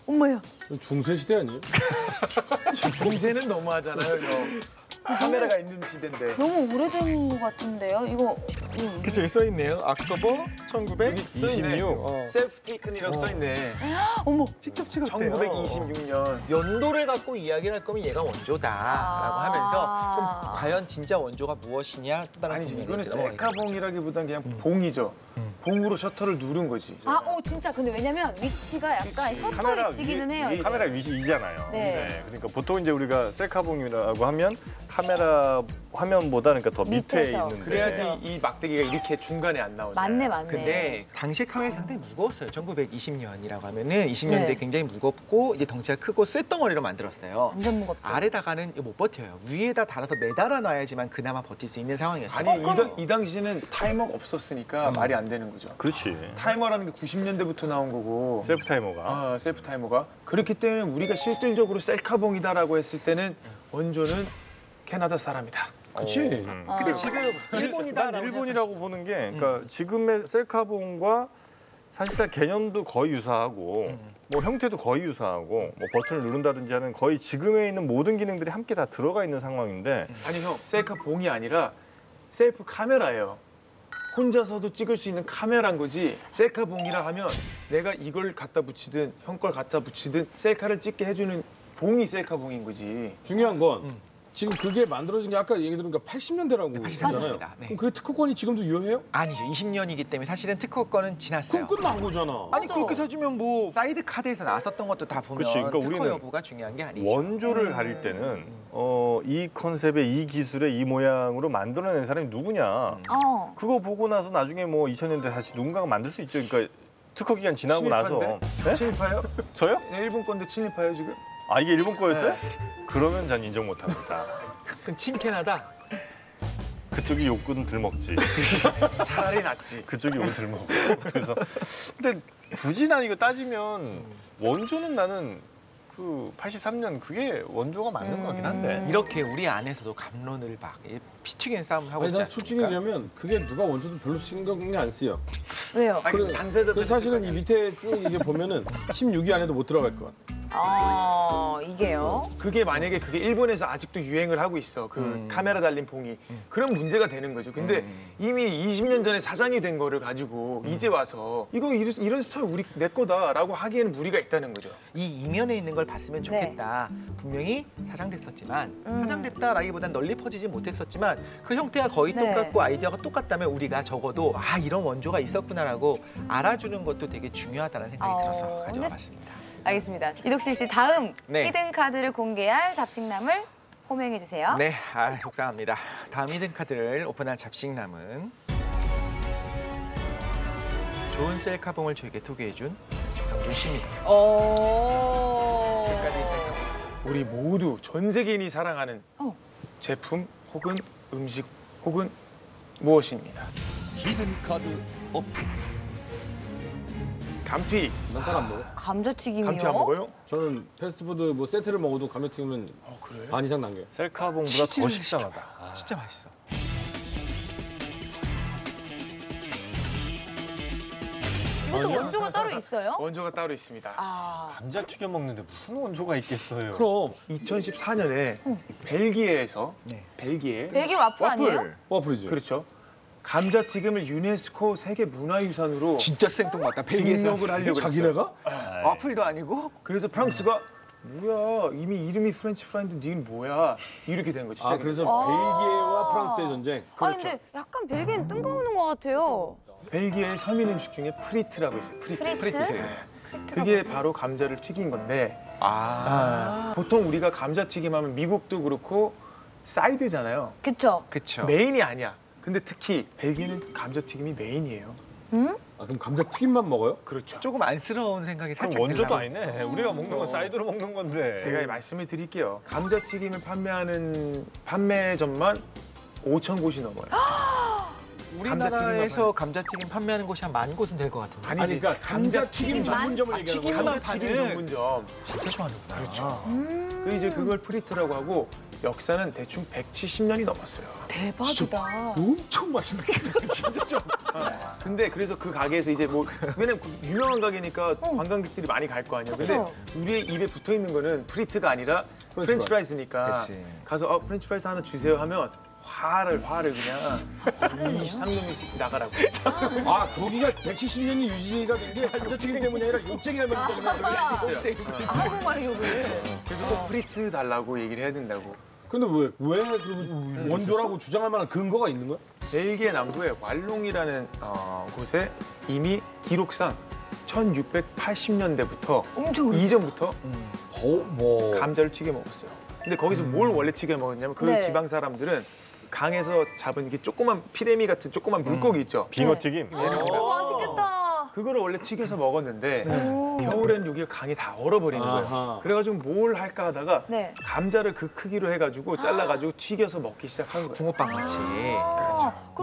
엄마야. 중세 시대 아니에요? 중세는 너무하잖아요. 이거. 카메라가 있는 시대인데. 너무 오래된 것 같은데요? 이거 그쵸, 여기 써있네요. 옥토버 1926. 셀프 테이큰이라고 써있네. 어머. 직접 찍었대요. 1926년. 연도를 갖고 이야기를 할 거면 얘가 원조다라고 하면서 그럼 과연 진짜 원조가 무엇이냐 또 다른 아니지, 고민이 이거는 들어가게 됩니다. 셀카봉이라기보단 그냥 봉이죠. 봉으로 셔터를 누른 거지. 진짜 근데 왜냐면 위치가 약간 셔터 카메라 위치기는 해요. 이게. 카메라 위잖아요. 네. 그러니까 보통 이제 우리가 셀카봉이라고 하면 카메라 화면보다 그러니까 더 밑에 밑에서. 있는데. 그래야지 이 막대기가 이렇게 중간에 안 나오죠. 맞네. 근데 당시 카메라 상당히 무거웠어요. 1920년이라고 하면은 20년대 네. 굉장히 무겁고 이제 덩치가 크고 쇳덩어리로 만들었어요. 완전 무겁죠. 아래다가는 이거 못 버텨요. 위에다 달아서 매달아 놔야지만 그나마 버틸 수 있는 상황이었어요. 아니 이 당시는 타이머가 없었으니까 말이 안 되는 거죠. 그렇지. 타이머라는 게 90년대부터 나온 거고. 셀프 타이머가. 셀프 타이머가. 그렇기 때문에 우리가 실질적으로 셀카봉이다라고 했을 때는 원조는 캐나다 사람이다. 그렇지. 근데 지금 일본이다. 난 일본이라고 보는 게 그러니까 지금의 셀카봉과 사실상 개념도 거의 유사하고 뭐 형태도 거의 유사하고 뭐 버튼을 누른다든지 하는 거의 지금에 있는 모든 기능들이 함께 다 들어가 있는 상황인데 아니 형, 셀카봉이 아니라 셀프 카메라예요. 혼자서도 찍을 수 있는 카메라인 거지. 셀카봉이라 하면 내가 이걸 갖다 붙이든 형 걸 갖다 붙이든 셀카를 찍게 해주는 봉이 셀카봉인 거지. 중요한 건 지금 그게 만들어진 게 아까 얘기 들으니까 80년대라고 80년대 했잖아요. 입니다. 네. 그럼 그 특허권이 지금도 유효해요? 아니죠. 20년이기 때문에 사실은 특허권은 지났어요. 그럼 끝난 거잖아. 아니 그렇게 따지면 뭐 사이드 카드에서 나왔었던 것도 다 보면 그치, 그러니까 특허 우리는 여부가 중요한 게 아니죠. 원조를 가릴 때는 이 컨셉의 이 기술의 이 모양으로 만들어낸 사람이 누구냐 그거 보고 나서 나중에 뭐 2000년대 다시 누군가가 만들 수 있죠. 그러니까 특허 기간 지나고 나서. 네? 친일파요? 저요? 네, 일본 건데 친일파요 지금? 아 이게 일본 거였어요? 그러면 전 인정 못합니다. 그럼 침캐나다. 그쪽이 욕은 덜 먹지. 차라리 낫지. 그쪽이 욕을 덜 먹고. 그래서 근데 굳이 난 이거 따지면 원조는 나는 그 83년 그게 원조가 맞는 거긴 한데. 이렇게 우리 안에서도 감론을 막 피 튀기는 싸움을 하고 아니 있지 난 솔직히 않습니까? 얘기하면 그게 누가 원조도 별로 신경이 안 쓰여. 왜요? 아니 그래, 당사자들 그 사실은 이 밑에 쭉 이게 보면은 16위 안에도 못 들어갈 것 같아. 이게요. 그게 만약에 그게 일본에서 아직도 유행을 하고 있어. 그 카메라 달린 봉이. 그럼 문제가 되는 거죠. 근데 이미 20년 전에 사장이 된 거를 가지고 이제 와서 이거 이런 스타일 내 거다라고 하기에는 무리가 있다는 거죠. 이 이면에 있는 걸 봤으면 좋겠다. 분명히 사장됐었지만 사장됐다라기보단 널리 퍼지지 못했었지만 그 형태가 거의 네. 똑같고 아이디어가 똑같다면 우리가 적어도 이런 원조가 있었구나라고 알아주는 것도 되게 중요하다는 생각이 들어서 가져와 근데- 봤습니다. 알겠습니다. 이덕실 씨 다음 네. 히든 카드를 공개할 잡식남을 호명해 주세요. 네, 속상합니다. 다음 히든 카드를 오픈할 잡식남은 좋은 셀카봉을 저에게 소개해준 정준 씨입니다. 끝까지 셀카봉. 우리 모두 전 세계인이 사랑하는 어. 제품 혹은 음식 혹은 무엇입니다. 히든 카드 오픈. 감튀. 난 잘 안 먹어. 감자튀김이요? 감튀 안 먹어요? 저는 패스트푸드 뭐 세트를 먹어도 감자튀김은 그래? 반 이상 남겨요. 셀카봉보다 더 식상하다. 진짜 맛있어. 이것도 원조가 따로 있어요? 원조가 따로 있습니다. 감자 튀겨 먹는데 무슨 원조가 있겠어요? 그럼 2014년에 벨기에에서 네. 벨기에 벨기에 와플 아니에요? 와플이지. 그렇죠. 감자튀김을 유네스코 세계 문화유산으로 진짜 생뚱맞다. 벨기에에서 등록을 하려고 했어요. 자기네가? 와플도 아니고 그래서 프랑스가 뭐야 이미 이름이 프렌치 프라이인데 니는 뭐야 이렇게 된 거지. 그래서 아. 벨기에와 프랑스의 전쟁. 근데 약간 벨기에는 뜬금없는 것 같아요. 벨기에 서민 음식 중에 프리트라고 있어요. 프리트? 그게 바로 감자를 튀긴 건데 보통 우리가 감자튀김 하면 미국도 그렇고 사이드잖아요. 그쵸? 그쵸. 메인이 아니야. 근데 특히 벨기에는 감자튀김이 메인이에요. 그럼 감자튀김만 먹어요? 그렇죠. 조금 안쓰러운 생각이 그럼 살짝 원조도 들어요. 아니네. 우리가 먹는 건 사이드로 먹는 건데. 제가 말씀을 드릴게요. 감자튀김을 판매하는 판매점만 5천 곳이 넘어요. 우리나라에서 감자튀김 판매하는 곳이 한 10,000곳은 될 것 같은데. 아니, 그러니까 감자튀김 전문점을 얘기하는 거야. 튀김만 감자튀김 파는 전문점. 진짜 좋아하는구나. 그렇죠. 그 이제 그걸 프리트라고 하고 역사는 대충 170년이 넘었어요. 대박이다. 엄청 맛있는 게 진짜 좀. 근데 그래서 그 가게에서 이제 뭐 왜냐면 그 유명한 가게니까 관광객들이 많이 갈 거 아니에요. 근데 그쵸. 우리의 입에 붙어 있는 거는 프리트가 아니라 프렌치 프라이스니까 그치. 가서 프렌치 프라이스 하나 주세요 하면 화를 그냥 이 상놈이 나가라고. 거기가 170년이 유지가 된 게 감자튀김 때문이 아니라 욕쟁이 할머니 때문에. 한국말 욕을. 그래서 꼭 프리트 달라고 얘기를 해야 된다고. 근데 왜 그러면 원조라고 주장할 만한 근거가 있는 거야? 벨기에 남부의 왈롱이라는 곳에 이미 기록상 1680년대부터 엄청 이전부터 뭐 감자를 튀겨 먹었어요. 근데 거기서 뭘 원래 튀겨 먹었냐면 그 네. 지방 사람들은 강에서 잡은 이게 조그만 피레미 같은 조그만 물고기 있죠. 빙어튀김. 맛있겠다. 그거를 원래 튀겨서 먹었는데 겨울엔 여기 강이 다 얼어버리는 거예요. 아하. 그래가지고 뭘 할까 하다가 네. 감자를 그 크기로 해가지고 잘라가지고 튀겨서 먹기 시작한 거예요. 붕어빵 같이.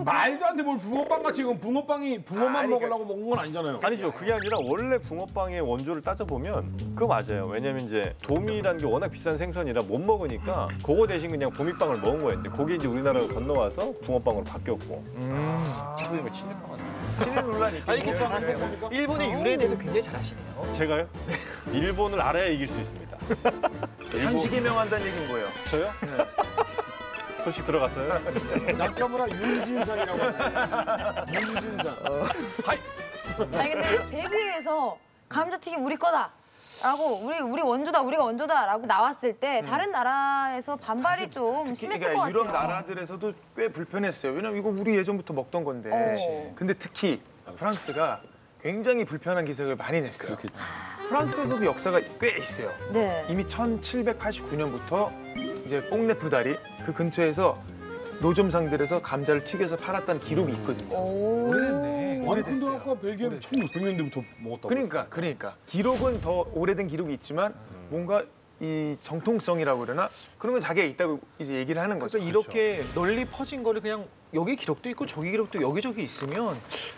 말도 안 돼 뭘 붕어빵 같이 이건 붕어빵이 붕어만 아니, 먹으려고 먹은 건 아니잖아요. 아니죠. 그게 아니라 원래 붕어빵의 원조를 따져보면 그거 맞아요. 왜냐면 이제 도미라는 게 워낙 비싼 생선이라 못 먹으니까 그거 대신 그냥 보미빵을 먹은 거였는데 그게 이제 우리나라로 건너와서 붕어빵으로 바뀌었고. 친구 이거 친일빵 친일 논란이 있긴 아니 해요. 괜찮아요. 일본의 유래에 대해서 굉장히 잘하시네요. 제가 일본을 알아야 이길 수 있습니다. 상시개명한다는 얘기인 거예요. 저요? 소식 들어갔어요? 나카무라 윤진상이라고 하는데. 윤진상. 아니 근데 벨기에에서 감자튀김 우리 거다. 라고 우리 원조다 우리가 원조다라고 나왔을 때 다른 나라에서 반발이 좀 특히 심했을 것 그러니까 같아요. 유럽 나라들에서도 꽤 불편했어요. 왜냐면 이거 우리 예전부터 먹던 건데. 근데 특히 프랑스가 굉장히 불편한 기색을 많이 냈어요. 프랑스에서도 역사가 꽤 있어요. 네. 이미 1789년부터 이제 뽕네프다리 그 근처에서 노점상들에서 감자를 튀겨서 팔았다는 기록이 있거든요. 오래됐네. 아니 근데 오래됐어요. 아까 벨기에는 1600년대부터 먹었다고. 그러니까 기록은 더 오래된 기록이 있지만 뭔가 이 정통성이라고 그러나 그런 건 자기가 있다고 이제 얘기를 하는 거죠. 그래서 이렇게 널리 퍼진 거를 그냥 여기 기록도 있고 저기 기록도 여기저기 있으면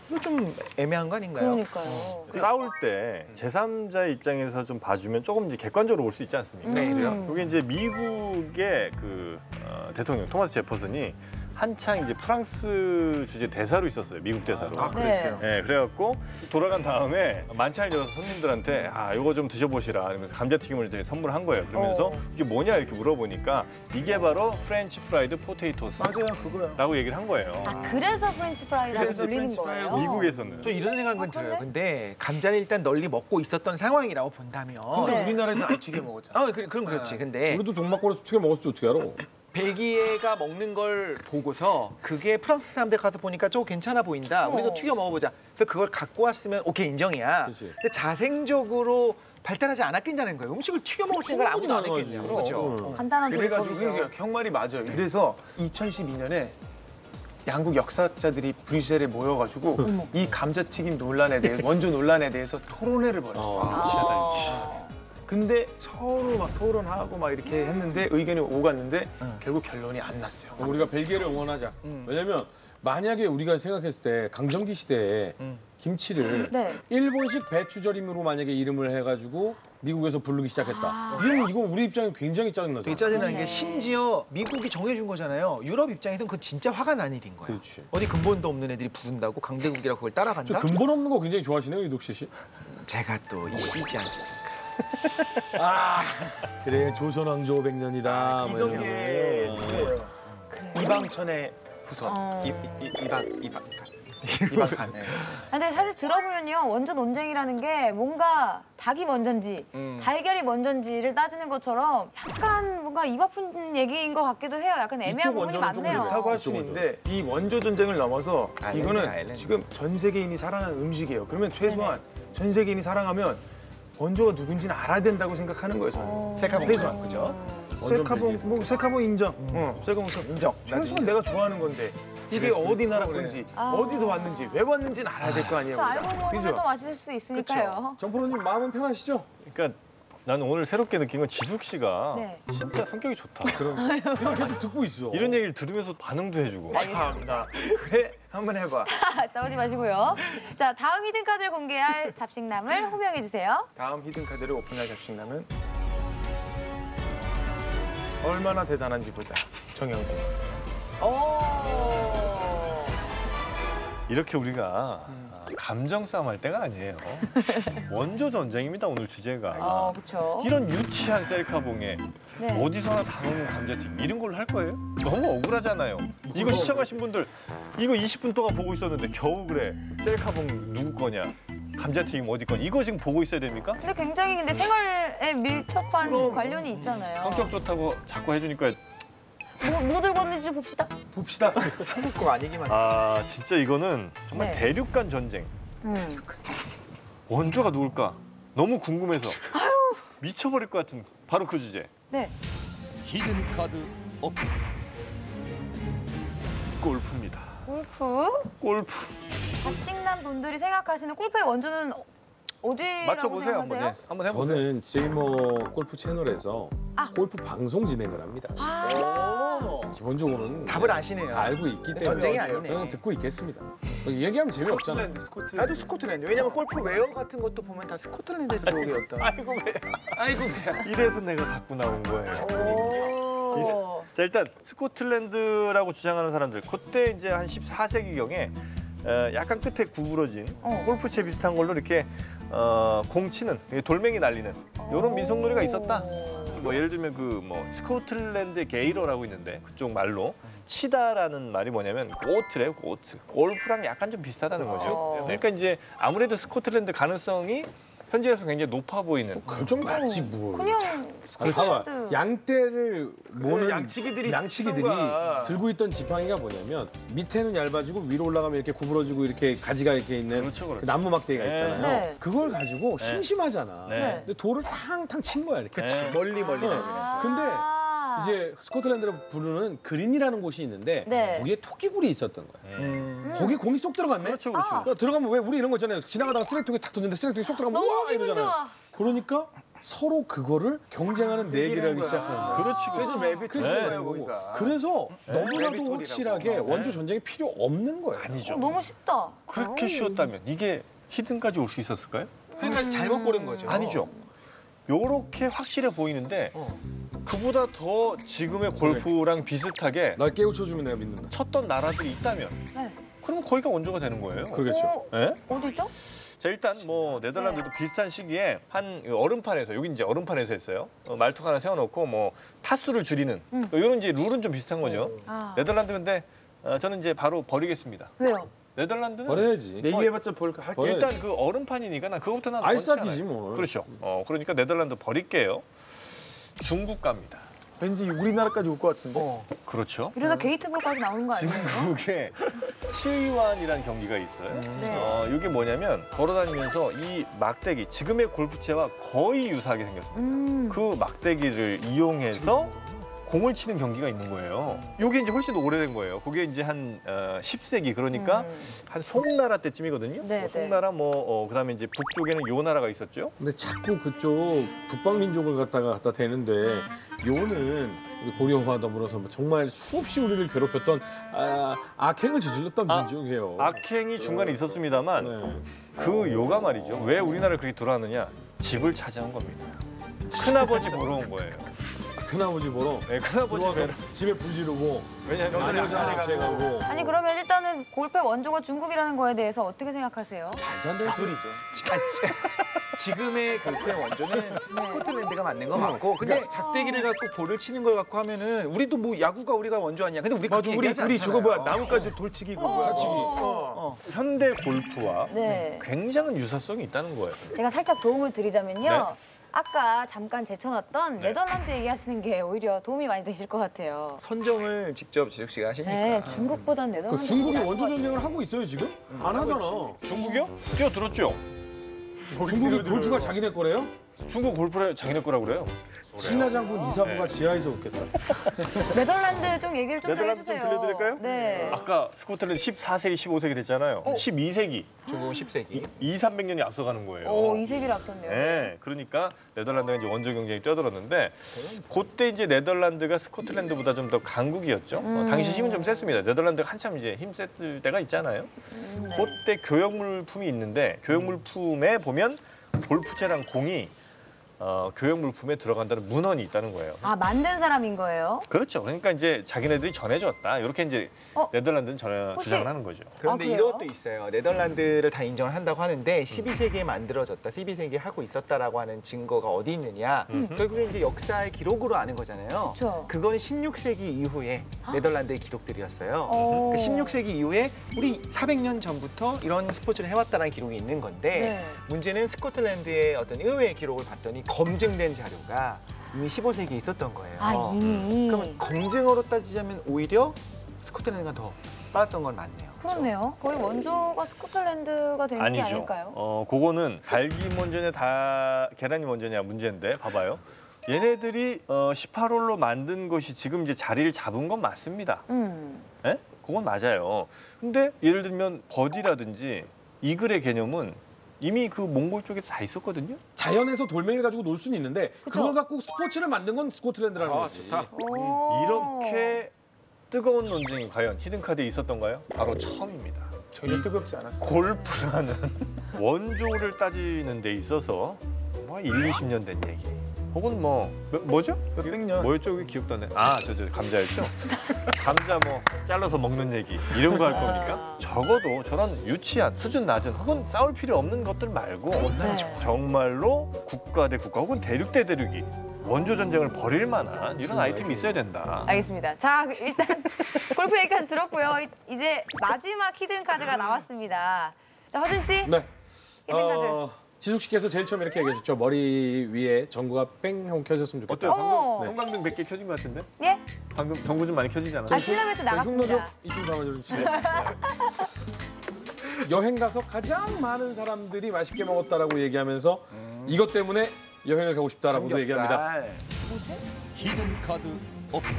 이거 좀 애매한 거 아닌가요? 그러니까요. 싸울 때 제3자의 입장에서 좀 봐주면 조금 이제 객관적으로 볼 수 있지 않습니까? 네, 그래요? 이게 이제 미국의 그 대통령 토마스 제퍼슨이 한창 이제 프랑스 주재 대사로 있었어요. 미국 대사로. 아, 그랬어요. 네, 그래갖고 돌아간 다음에 만찬을 열어서 손님들한테 이거 좀 드셔보시라 이러면서 감자튀김을 이제 선물한 거예요. 그러면서 이게 뭐냐 이렇게 물어보니까 이게 바로 프렌치 프라이드 포테이토스. 맞아요, 그거요. 라고 얘기를 한 거예요. 그래서 프렌치 프라이라고 그래서 불리는 프렌치 프라이고 거예요. 미국에서는. 저 이런 생각은 그래? 들어요. 근데 감자는 일단 널리 먹고 있었던 상황이라고 본다면. 네. 우리나라에서 안 튀겨 먹었잖아. 그럼 그렇지. 근데 우리도 동막골에서 튀겨 먹었을 줄 어떻게 알아? 벨기에가 먹는 걸 보고서 그게 프랑스 사람들 가서 보니까 저거 괜찮아 보인다. 우리도 튀겨 먹어보자. 그래서 그걸 갖고 왔으면 오케이 인정이야. 그치. 근데 자생적으로 발달하지 않았겠냐는 거예요. 음식을 튀겨 먹을 생각을 아무도 안 충분히 했겠냐. 가능하지. 그렇죠. 간단한 그래가지고 조리법이죠. 그러니까 형 말이 맞아요. 그래서 2012년에 양국 역사자들이 브뤼셀에 모여가지고 이 감자튀김 논란에 대해 원조 논란에 대해서 토론회를 벌였어요. 근데 서로 막 토론하고 막 이렇게 했는데 의견이 오갔는데 결국 결론이 안 났어요. 우리가 벨기에를 응원하자. 왜냐면 만약에 우리가 생각했을 때 강점기 시대에 김치를 네. 일본식 배추절임으로 만약에 이름을 해가지고 미국에서 부르기 시작했다. 이러면 이건 우리 입장에 굉장히 짜증나죠. 되게 짜증나는 그러네. 게 심지어 미국이 정해준 거잖아요. 유럽 입장에서는 그건 진짜 화가 난 일인 거예요. 그렇지. 어디 근본도 없는 애들이 부른다고 강대국이라고 그걸 저 따라간다? 근본 없는 거 굉장히 좋아하시네요, 이독시 씨. 제가 또 이 시지 않습니까? 그래, 조선왕조 100년이다. 이성계 이방천의 후손. 이방칸. 네. 근데 사실 들어보면요, 원조 논쟁이라는 게 뭔가 닭이 먼저인지 달걀이 먼저인지를 따지는 것처럼 약간 뭔가 입 아픈 얘기인 것 같기도 해요. 약간 애매한 이쪽 부분이 원조는 좀 많네요. 그렇다고 할 수 있는데 이 원조 전쟁을 넘어서 이거는 아일랜드. 지금 전 세계인이 사랑하는 음식이에요. 그러면 최소한 전 세계인이 사랑하면 원조가 누군지는 알아야 된다고 생각하는 거예요. 저는. 세카봉 최소한. 그죠? 세카봉 뭐 세카봉 인정. 세카봉 인정. 최소한 내가 좋아하는 건데 이게 어디 나라 건지 어디서 왔는지 왜 왔는지는 알아야 될 거 아니에요. 저 알고 우리가. 보면 또 맛있을 수 있으니까요. 정프로님 마음은 편하시죠? 그러니까 나는 오늘 새롭게 느낀 건 지숙 씨가 네. 진짜 성격이 좋다. 이거 계속 듣고 있어. 이런 얘기를 들으면서 반응도 해주고. 감사합니다. 그래 한번 해봐. 싸우지 마시고요. 자, 다음 히든 카드를 공개할 잡식남을 호명해 주세요. 다음 히든 카드를 오픈할 잡식남은 얼마나 대단한지 보자. 정영진. 오. 이렇게 우리가 감정 싸움 할 때가 아니에요. 원조 전쟁입니다, 오늘 주제가. 그렇죠. 이런 유치한 셀카봉에 네. 어디서나 다 먹는 감자튀김 이런 걸로 할 거예요? 너무 억울하잖아요. 이거 시청하신 분들 이거 20분 동안 보고 있었는데 겨우 그래. 셀카봉 누구 거냐? 감자튀김 어디 거냐? 이거 지금 보고 있어야 됩니까? 근데 굉장히 근데 생활에 밀접한 관련이 있잖아요. 성격 좋다고 자꾸 해주니까 뭐 들고 왔는지 봅시다. 봅시다. 한국 거 아니기만. 진짜 이거는 정말 네. 대륙 간 전쟁. 원조가 누굴까? 너무 궁금해서 미쳐버릴 것 같은 바로 그 주제. 네. 히든 카드 오픈. 골프입니다. 골프. 골프. 잡식남 분들이 생각하시는 골프의 원조는 어디라고 맞춰보세요 한번. 생각하세요? 네. 한번 해보세요. 저는 제이머 골프 채널에서 아. 골프 방송 진행을 합니다. 기본적으로는 답을 아시네요. 다 알고 있기 때문에 전쟁이 아니네. 저는 듣고 있겠습니다. 얘기하면 재미없잖아. 스코틀랜드. 나도 스코틀랜드. 왜냐면 골프 웨어 같은 것도 보면 다 스코틀랜드 쪽의 어떤. 아이고 왜? 이래서 내가 갖고 나온 거예요. 오. 자, 일단 스코틀랜드라고 주장하는 사람들 그때 이제 한 14세기경에 약간 끝에 구부러진 골프채 비슷한 걸로 이렇게 공 치는 돌멩이 날리는 이런 민속놀이가 있었다. 뭐 예를 들면 그 뭐 스코틀랜드 게이러라고 있는데 그쪽 말로 치다라는 말이 뭐냐면 고트래요, 고트. 골프랑 약간 좀 비슷하다는 거죠. 그러니까 이제 아무래도 스코틀랜드 가능성이 현지에서 굉장히 높아 보이는. 그좀 맞지 뭘. 그냥 봐봐. 스코틀랜드. 양떼를 모는 양치기들이 양치기들이 쓰던 거야. 들고 있던 지팡이가 뭐냐면 밑에는 얇아지고 위로 올라가면 이렇게 구부러지고 이렇게 가지가 이렇게 있는 그렇죠, 그렇죠. 그 나무 막대기가 네. 있잖아요. 네. 그걸 가지고 심심하잖아. 네. 근데 돌을 탕탕 친 거야 이렇게. 네. 멀리 근데 이제 스코틀랜드로 부르는 그린이라는 곳이 있는데 네. 거기에 토끼굴이 있었던 거야. 거기 공이 쏙 들어갔네. 그렇죠, 그렇죠. 그러니까 들어가면 왜 우리 이런 거 있잖아요. 지나가다가 쓰레기통에 탁 뒀는데 쓰레기통이 쏙 들어가면 너무 우와 기분 이러잖아요. 좋아. 그러니까 서로 그거를 경쟁하는 내기를 하기 거야. 시작하는 거야. 그렇지, 그래서 그렇지. 맵이 그래서 틀린 네. 거예요, 거기가. 그래서 너무나도 레비톨이라고. 확실하게 원조 전쟁이 필요 없는 거예요. 아니죠. 너무 쉽다. 그렇게 쉬웠다면 이게 히든까지 올 수 있었을까요? 그러니까 잘못 고른 거죠. 아니죠. 요렇게 확실해 보이는데 그보다 더 지금의 골프랑 비슷하게 날 깨우쳐주면 내가 믿는다. 쳤던 나라들이 있다면 네. 그럼 거기가 원조가 되는 거예요. 그러겠죠. 예? 어디죠? 자 일단 뭐 네덜란드도 비슷한 시기에 한 얼음판에서 여기 이제 얼음판에서 했어요. 말뚝 하나 세워놓고 뭐 타수를 줄이는 이런 이제 룰은 좀 비슷한 거죠. 아. 네덜란드 근데 저는 이제 바로 버리겠습니다. 왜요? 네덜란드는 버려야지. 얘기해봤자 볼까 할게. 버려. 일단 그 얼음판이니까 난 그것부터 난 알싸기지 원치 않아요. 뭐. 그렇죠. 그러니까 네덜란드 버릴게요. 중국 갑니다. 왠지 우리나라까지 올 것 같은데. 그렇죠. 이러다 게이트볼까지 나오는 거 아니에요? 중국에 치위완이라는 경기가 있어요. 네. 이게 뭐냐면 걸어다니면서 이 막대기, 지금의 골프채와 거의 유사하게 생겼습니다. 그 막대기를 이용해서 공을 치는 경기가 있는 거예요. 이게 이제 훨씬 더 오래된 거예요. 그게 이제 한 10세기 그러니까 한 송나라 때쯤이거든요. 네, 뭐 송나라 그다음에 이제 북쪽에는 요 나라가 있었죠. 근데 자꾸 그쪽 북방민족을 갖다 대는데 요는 우리 고려와 더불어서 정말 수없이 우리를 괴롭혔던 악행을 저질렀던 민족이에요. 악행이 중간에 있었습니다만 네. 그 요가 말이죠. 왜 우리나라를 그렇게 돌아왔느냐? 집을 찾아온 겁니다. 큰아버지 보러 온 거예요. 큰아버지 보러 네, 큰아버지 들어와서 뵈러. 집에 불 지르고 왜냐면 남여자 합체가고 아니 그러면 일단은 골프의 원조가 중국이라는 거에 대해서 어떻게 생각하세요? 말도 안 되는 소리죠. 지금의 골프의 원조는 스코틀랜드가 맞는 거 맞고 근데 작대기를 갖고 볼을 치는 걸 갖고 하면은 우리도 뭐 야구가 우리가 원조 아니야. 근데 우리 맞아, 그렇게 우리 얘기하지 저거 않잖아요. 뭐야 나무까지 돌치기 그거. 사치기. 현대 골프와 네. 굉장한 유사성이 있다는 거예요. 제가 살짝 도움을 드리자면요. 네. 아까 잠깐 제쳐놨던 네. 네덜란드 얘기하시는 게 오히려 도움이 많이 되실 것 같아요. 선정을 직접 지숙 씨가 하시니까. 네, 중국보단 그 네덜란드. 중국이 원조 전쟁을 하고 있어요 지금? 안 하잖아. 중국이요? 뛰어들었죠. 중국이 골프가 자기네 거래요? 중국 골프를 자기네 거라고 그래요. 신라 장군 이사부가 네. 지하에서 웃겠다. 네덜란드 좀 얘기를 좀 더 네덜란드 좀 해주세요. 들려드릴까요? 네. 아까 스코틀랜드 14세기, 15세기 됐잖아요. 12세기, 중국은 10세기. 300년이 앞서가는 거예요. 오, 이 세기를 앞섰네요. 네, 그러니까 네덜란드가 이제 원조 경쟁이 뛰어들었는데 그때 이제 네덜란드가 스코틀랜드보다 좀 더 강국이었죠. 당시 힘은 좀 셌습니다. 네덜란드가 한참 이제 힘 셌을 때가 있잖아요. 네. 그때 교역물품이 있는데 교역물품에 보면 골프채랑 공이 교역물품에 들어간다는 문헌이 있다는 거예요. 아, 만든 사람인 거예요? 그렇죠. 그러니까 이제 자기네들이 전해줬다. 이렇게 이제 네덜란드는 혹시- 주장을 하는 거죠. 그런데 아, 그래요? 이것도 있어요. 네덜란드를 다 인정을 한다고 하는데 12세기에 만들어졌다, 12세기에 하고 있었다라고 하는 증거가 어디 있느냐. 결국에 이제 역사의 기록으로 아는 거잖아요. 그쵸. 그거는 16세기 이후에 네덜란드의 기록들이었어요. 오. 그 16세기 이후에 우리 400년 전부터 이런 스포츠를 해왔다는 기록이 있는 건데 네. 문제는 스코틀랜드의 어떤 의회의 기록을 봤더니 검증된 자료가 이미 15세기에 있었던 거예요. 아, 이미. 그러면 검증으로 따지자면 오히려 스코틀랜드가 더 빨랐던 건 맞네요. 그렇네요. 거의 원조가 스코틀랜드가 되는 게 아니죠. 아닐까요? 그거는 달기 먼저냐 계란이 먼저냐 문제인데 봐봐요. 얘네들이 18홀로 만든 것이 지금 이제 자리를 잡은 건 맞습니다. 예? 그건 맞아요. 근데 예를 들면 버디라든지 이글의 개념은 이미 그 몽골 쪽에서 다 있었거든요. 자연에서 돌멩이를 가지고 놀 수는 있는데 그쵸? 그걸 갖고 스포츠를 만든 건 스코틀랜드라는 거지. 오. 이렇게 뜨거운 논쟁이 과연 히든카드에 있었던가요? 바로 처음입니다. 전혀 뜨겁지 않았어. 골프라는 원조를 따지는 데 있어서 뭐 1, 20년 된 얘기. 혹은 뭐죠? 몇백 년. 뭐였죠? 그게 기억도 안 나요. 저 감자였죠? 감자 잘라서 먹는 얘기 이런 거 할 겁니까? 적어도 저런 유치한 수준 낮은 혹은 싸울 필요 없는 것들 말고 네. 정말로 국가 대 국가 혹은 대륙 대 대륙이 원조 전쟁을 벌일 만한 이런 아이템이 있어야 된다. 알겠습니다. 자, 일단 골프 얘기까지 들었고요. 이제 마지막 히든 카드가 나왔습니다. 자, 허준 씨. 네. 히든 카드. 지숙 씨께서 제일 처음 이렇게 얘기하셨죠. 머리 위에 전구가 뺑 하고 켜졌으면 좋겠다. 어때요? 어. 방금 형광등 100개 켜진 것 같은데? 예? 방금 전구 좀 많이 켜지지 않았어요? 아, 필라멘트 나갔습니다. 흉노조 이쪽 담아주시죠. 여행 가서 가장 많은 사람들이 맛있게 먹었다라고 얘기하면서 이것 때문에 여행을 가고 싶다라고도 얘기합니다. 히든 카드 오픈.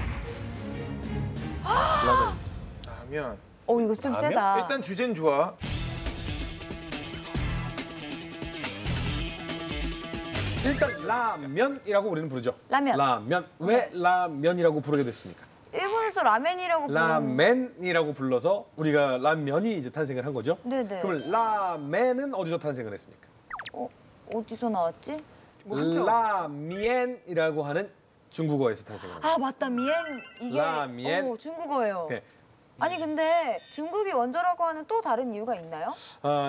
라면. 이거 좀 라면? 세다. 일단 주제는 좋아. 일단 라면이라고 우리는 부르죠. 라면. 라면. 왜 라면이라고 부르게 됐습니까? 일본에서 라멘이라고 부르는. 라멘이라고 불러서 우리가 라면이 이제 탄생을 한 거죠. 네네. 그러면 라멘은 어디서 탄생을 했습니까? 어디서 나왔지? 라미엔이라고 하는 중국어에서 탄생합니다. 아 맞다 미엔 이게 라미엔. 중국어예요. 네. 아니 근데 중국이 원조라고 하는 또 다른 이유가 있나요?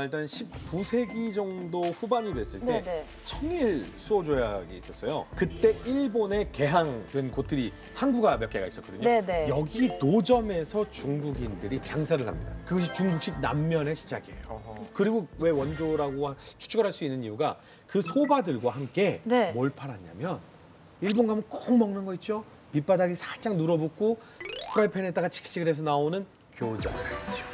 일단 19세기 정도 후반이 됐을 때 네네. 청일 수호 조약이 있었어요. 그때 일본에 개항된 곳들이 항구가 몇 개가 있었거든요. 네네. 여기 노점에서 중국인들이 장사를 합니다. 그것이 중국식 남면의 시작이에요. 그리고 왜 원조라고 추측을 할 수 있는 이유가 그 소바들과 함께 네. 뭘 팔았냐면 일본 가면 꼭 먹는 거 있죠? 밑바닥이 살짝 눌어붙고 프라이팬에다가 치글치글해서 나오는 교자가 있죠.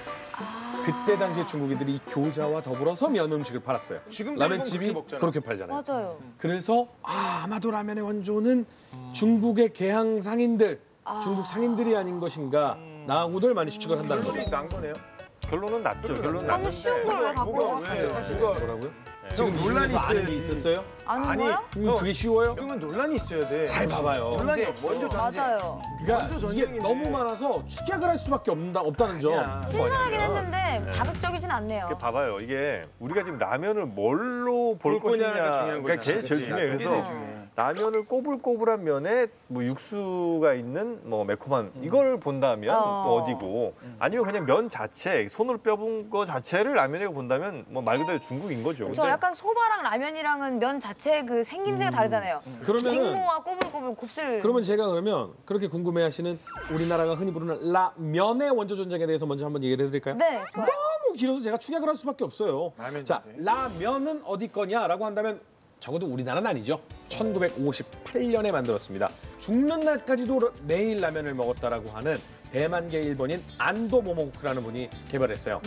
그때 당시에 중국인들이 이 교자와 더불어서 면 음식을 팔았어요. 지금도 라면집이 일본 그렇게 먹잖아요. 그렇게 팔잖아요. 맞아요. 그래서 아마도 라면의 원조는 중국의 개항 상인들, 중국 상인들이 아닌 것인가 라고들 많이 추측을 한다는 거죠. 결론이 난 거네요. 결론은 났죠. 결론은 너무 났는데. 쉬운 걸 왜 갖고 와? 사실 이거 뭐라고요? 지금 논란이 이중에서 아는 게 있어야지. 있었어요? 아는 아니, 거야? 그게 쉬워요? 이건 논란이 있어야 돼. 잘 봐봐요. 논란이 없어. 먼저 전쟁. 맞아요. 그러니까 이게 전쟁이네. 너무 많아서 축약을 할 수밖에 없다는 점. 아니야. 신선하긴 했는데 자극적이진 않네요. 이게 봐봐요. 이게 우리가 지금 라면을 뭘로 볼 볼 거냐가 것이냐. 중요한 그러니까 거잖아. 제일 그치. 중요해. 그게 그래서 제일 중요해. 라면을 꼬불꼬불한 면에 뭐 육수가 있는 뭐 매콤한 이걸 본다면 뭐 어디고 아니면 그냥 면 자체 손으로 뼈분 거 자체를 라면이라고 본다면 뭐 말 그대로 중국인 거죠. 저 약간 소바랑 라면이랑은 면 자체 그 생김새가 다르잖아요. 그러면은 직모와 꼬불꼬불 곱슬. 그러면 제가 그러면 그렇게 궁금해하시는 우리나라가 흔히 부르는 라면의 원조 전쟁에 대해서 먼저 한번 얘기를 해드릴까요? 네, 좋아요. 너무 길어서 제가 축약을 할 수밖에 없어요. 라면 자, 전쟁. 라면은 어디 거냐라고 한다면 적어도 우리나라는 아니죠. 1958년에 만들었습니다. 죽는 날까지도 매일 라면을 먹었다라고 하는 대만계 일본인 안도 모모쿠라는 분이 개발했어요.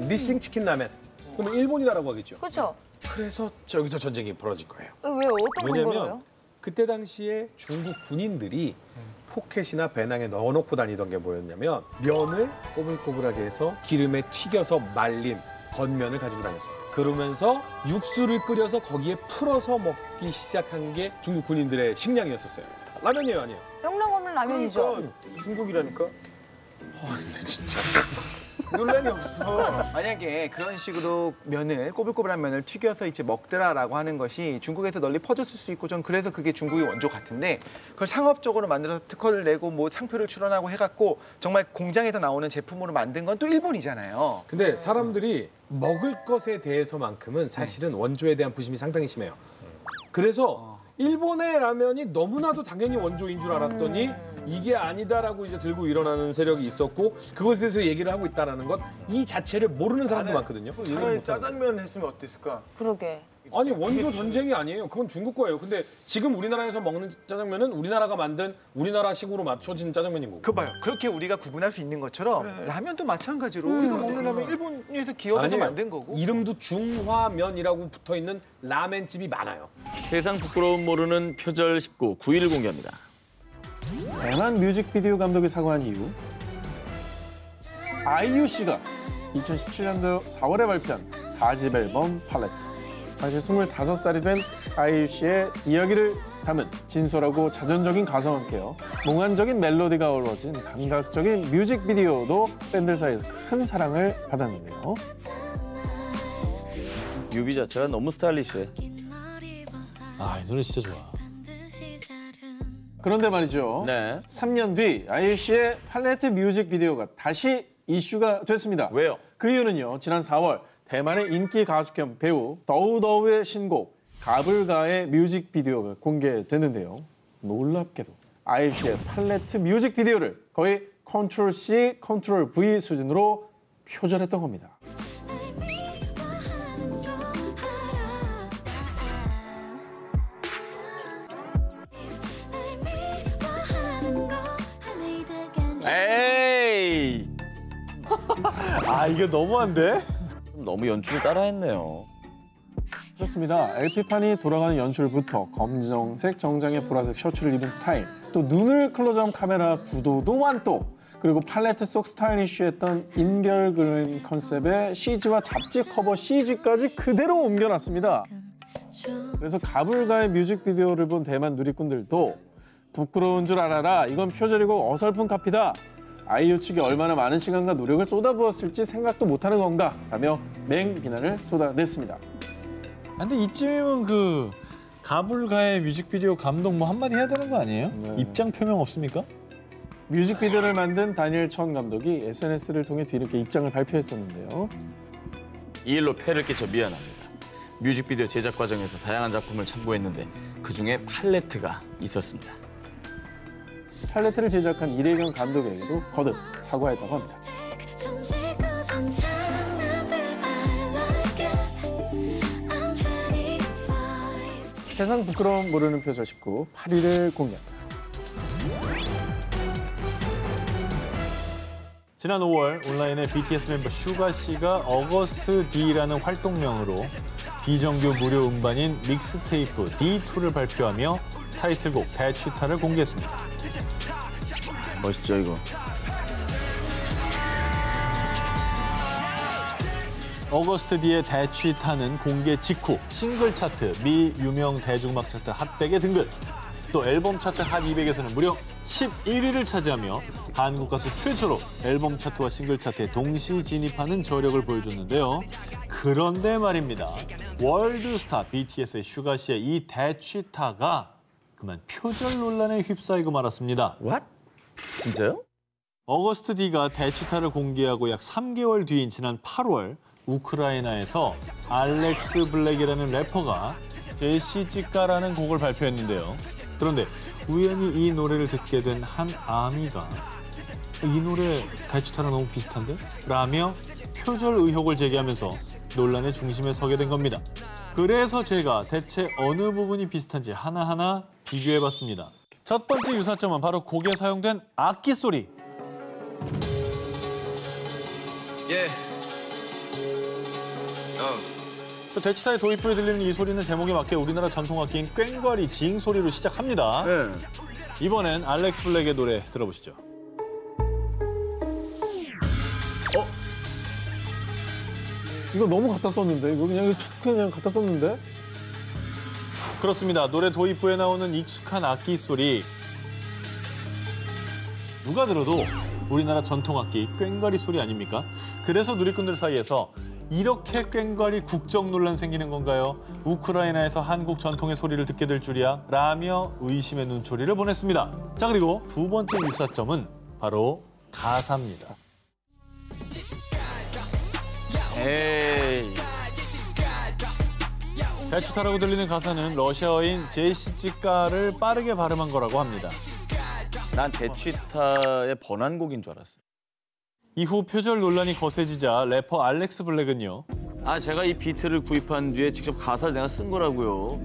니싱 치킨 라면. 그러면 일본이다라고 하겠죠. 그렇죠. 그래서 여기서 전쟁이 벌어질 거예요. 왜 어떤 왜냐면 근거로요? 그때 당시에 중국 군인들이 포켓이나 배낭에 넣어놓고 다니던 게 뭐였냐면 면을 꼬불꼬불하게 해서 기름에 튀겨서 말린 겉면을 가지고 다녔습니다. 그러면서 육수를 끓여서 거기에 풀어서 먹기 시작한 게 중국 군인들의 식량이었었어요. 라면이에요, 아니에요? 명랑 없는 라면이죠. 그러니까 중국이라니까. 근데 진짜. 논란이 없어. 만약에 그런 식으로 면을 꼬불꼬불한 면을 튀겨서 이제 먹더라라고 하는 것이 중국에서 널리 퍼졌을 수 있고 전 그래서 그게 중국의 원조 같은데 그걸 상업적으로 만들어서 특허를 내고 뭐 상표를 출원하고 해갖고 정말 공장에서 나오는 제품으로 만든 건 또 일본이잖아요. 근데 사람들이 먹을 것에 대해서만큼은 사실은 원조에 대한 부심이 상당히 심해요. 그래서 일본의 라면이 너무나도 당연히 원조인 줄 알았더니 이게 아니다라고 이제 들고 일어나는 세력이 있었고 그것에 대해서 얘기를 하고 있다는 것 이 자체를 모르는 사람도 많거든요. 차라리 짜장면 했으면 어땠을까? 그러게. 아니 원조 전쟁이 아니에요. 그건 중국 거예요. 근데 지금 우리나라에서 먹는 짜장면은 우리나라가 만든 우리나라식으로 맞춰진 짜장면인 거고. 그 봐요. 그렇게 우리가 구분할 수 있는 것처럼 라면도 마찬가지로 우리가 먹는 라면 일본에서 기업에서 아니에요. 만든 거고. 이름도 중화면이라고 붙어 있는 라멘집이 많아요. 세상 부끄러움 모르는 표절 19 9일 공개합니다. 대만 뮤직비디오 감독이 사과한 이유. 아이유 씨가 2017년도 4월에 발표한 4집 앨범 팔레트. 당시 25살이 된 아이유 씨의 이야기를 담은 진솔하고 자전적인 가사와 함께요. 몽환적인 멜로디가 어우러진 감각적인 뮤직비디오도 팬들 사이에서 큰 사랑을 받았는데요. 뮤비 자체가 너무 스타일리시해. 이 노래 진짜 좋아. 그런데 말이죠. 네. 3년 뒤 아이유 씨의 팔레트 뮤직비디오가 다시 이슈가 됐습니다. 왜요? 그 이유는요. 지난 4월 대만의 인기 가수 겸 배우 더우더우의 신곡 가불가의 뮤직비디오가 공개됐는데요. 놀랍게도 아이유 씨의 팔레트 뮤직비디오를 거의 컨트롤 C, 컨트롤 V 수준으로 표절했던 겁니다. 에이! 이게 너무한데? 너무 연출을 따라했네요. 그렇습니다. LP판이 돌아가는 연출부터 검정색 정장에 보라색 셔츠를 입은 스타일, 또 눈을 클로즈한 카메라 구도도 완도, 그리고 팔레트 속 스타일리쉬했던 인결그램 컨셉의 CG와 잡지 커버 CG까지 그대로 옮겨놨습니다. 그래서 가불가의 뮤직비디오를 본 대만 누리꾼들도 부끄러운 줄 알아라, 이건 표절이고 어설픈 카피다, 아이유 측이 얼마나 많은 시간과 노력을 쏟아부었을지 생각도 못하는 건가 라며 맹비난을 쏟아냈습니다. 근데 이쯤이면 가불가의 뮤직비디오 감독 뭐 한마디 해야 되는 거 아니에요? 네. 입장 표명 없습니까? 뮤직비디오를 만든 다니엘 천 감독이 SNS를 통해 뒤늦게 입장을 발표했었는데요. 이 일로 폐를 끼쳐 미안합니다. 뮤직비디오 제작 과정에서 다양한 작품을 참고했는데 그중에 팔레트가 있었습니다. 팔레트를 제작한 이래경 감독에게도 거듭 사과했다고 합니다. 세상 부끄러움 모르는 표절 19, 8위를 공개합니다. 지난 5월 온라인에 BTS 멤버 슈가 씨가 어거스트 D라는 활동명으로 비정규 무료 음반인 믹스테이프 D2를 발표하며 타이틀곡 대취타를 공개했습니다. 멋있죠 이거? 어거스트 D의 대취타는 공개 직후 싱글 차트, 미 유명 대중음악 차트 핫100에 등극. 또 앨범 차트 핫 200에서는 무려 11위를 차지하며 한국 가수 최초로 앨범 차트와 싱글 차트에 동시 진입하는 저력을 보여줬는데요. 그런데 말입니다. 월드스타 BTS의 슈가 씨의 이 대취타가 그만 표절 논란에 휩싸이고 말았습니다. What? 진짜요? 어거스트 D가 대취타를 공개하고 약 3개월 뒤인 지난 8월 우크라이나에서 알렉스 블랙이라는 래퍼가 제시 찌까라는 곡을 발표했는데요. 그런데 우연히 이 노래를 듣게 된 한 아미가 이 노래 대취타랑 너무 비슷한데? 라며 표절 의혹을 제기하면서 논란의 중심에 서게 된 겁니다. 그래서 제가 대체 어느 부분이 비슷한지 하나하나 비교해봤습니다. 첫 번째 유사점은 바로 곡에 사용된 악기 소리. 대치타의 도입 후에 들리는 이 소리는 제목에 맞게 우리나라 전통 악기인 꽹과리 징 소리로 시작합니다. 네. 이번엔 알렉스 블랙의 노래 들어보시죠. 이거 너무 갖다 썼는데? 이거 그냥 갖다 썼는데? 그렇습니다. 노래 도입 후에 나오는 익숙한 악기 소리. 누가 들어도 우리나라 전통 악기 꽹과리 소리 아닙니까? 그래서 누리꾼들 사이에서 이렇게 꽹과리 국정 논란 생기는 건가요? 우크라이나에서 한국 전통의 소리를 듣게 될 줄이야? 라며 의심의 눈초리를 보냈습니다. 자, 그리고 두 번째 유사점은 바로 가사입니다. 에이. 대추타라고 들리는 가사는 러시아어인 제시찌까를 빠르게 발음한 거라고 합니다. 난 대취타의 번안곡인 줄 알았어. 이후 표절 논란이 거세지자 래퍼 알렉스 블랙은요. 제가 이 비트를 구입한 뒤에 직접 가사를 내가 쓴 거라고요.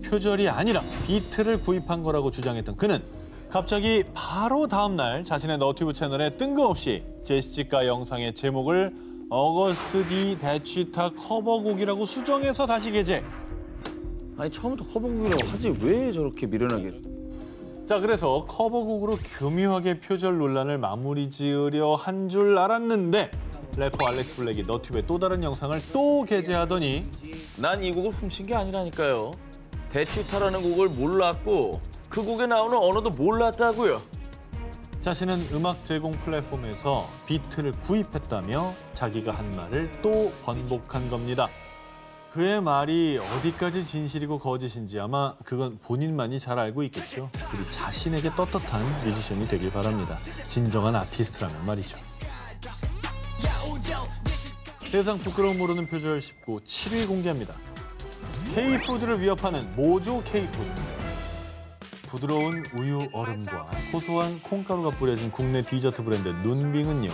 표절이 아니라 비트를 구입한 거라고 주장했던 그는 갑자기 바로 다음 날 자신의 너튜브 채널에 뜬금없이 제시찌까 영상의 제목을 어거스트 D 대취타 커버곡이라고 수정해서 다시 게재. 아니 처음부터 커버곡이라고 하지 왜 저렇게 미련하게 했어? 자, 그래서 커버곡으로 교묘하게 표절 논란을 마무리 지으려 한 줄 알았는데 래퍼 알렉스 블랙이 너튜브에 또 다른 영상을 또 게재하더니 난 이 곡을 훔친 게 아니라니까요. 대취타라는 곡을 몰랐고 그 곡에 나오는 언어도 몰랐다고요. 자신은 음악 제공 플랫폼에서 비트를 구입했다며 자기가 한 말을 또 번복한 겁니다. 그의 말이 어디까지 진실이고 거짓인지 아마 그건 본인만이 잘 알고 있겠죠. 우리 자신에게 떳떳한 뮤지션이 되길 바랍니다. 진정한 아티스트라면 말이죠. 세상 부끄러움 모르는 표절 19, 7위 공개합니다. K푸드를 위협하는 모조 K푸드. 부드러운 우유 얼음과 고소한 콩가루가 뿌려진 국내 디저트 브랜드 눈빙은요.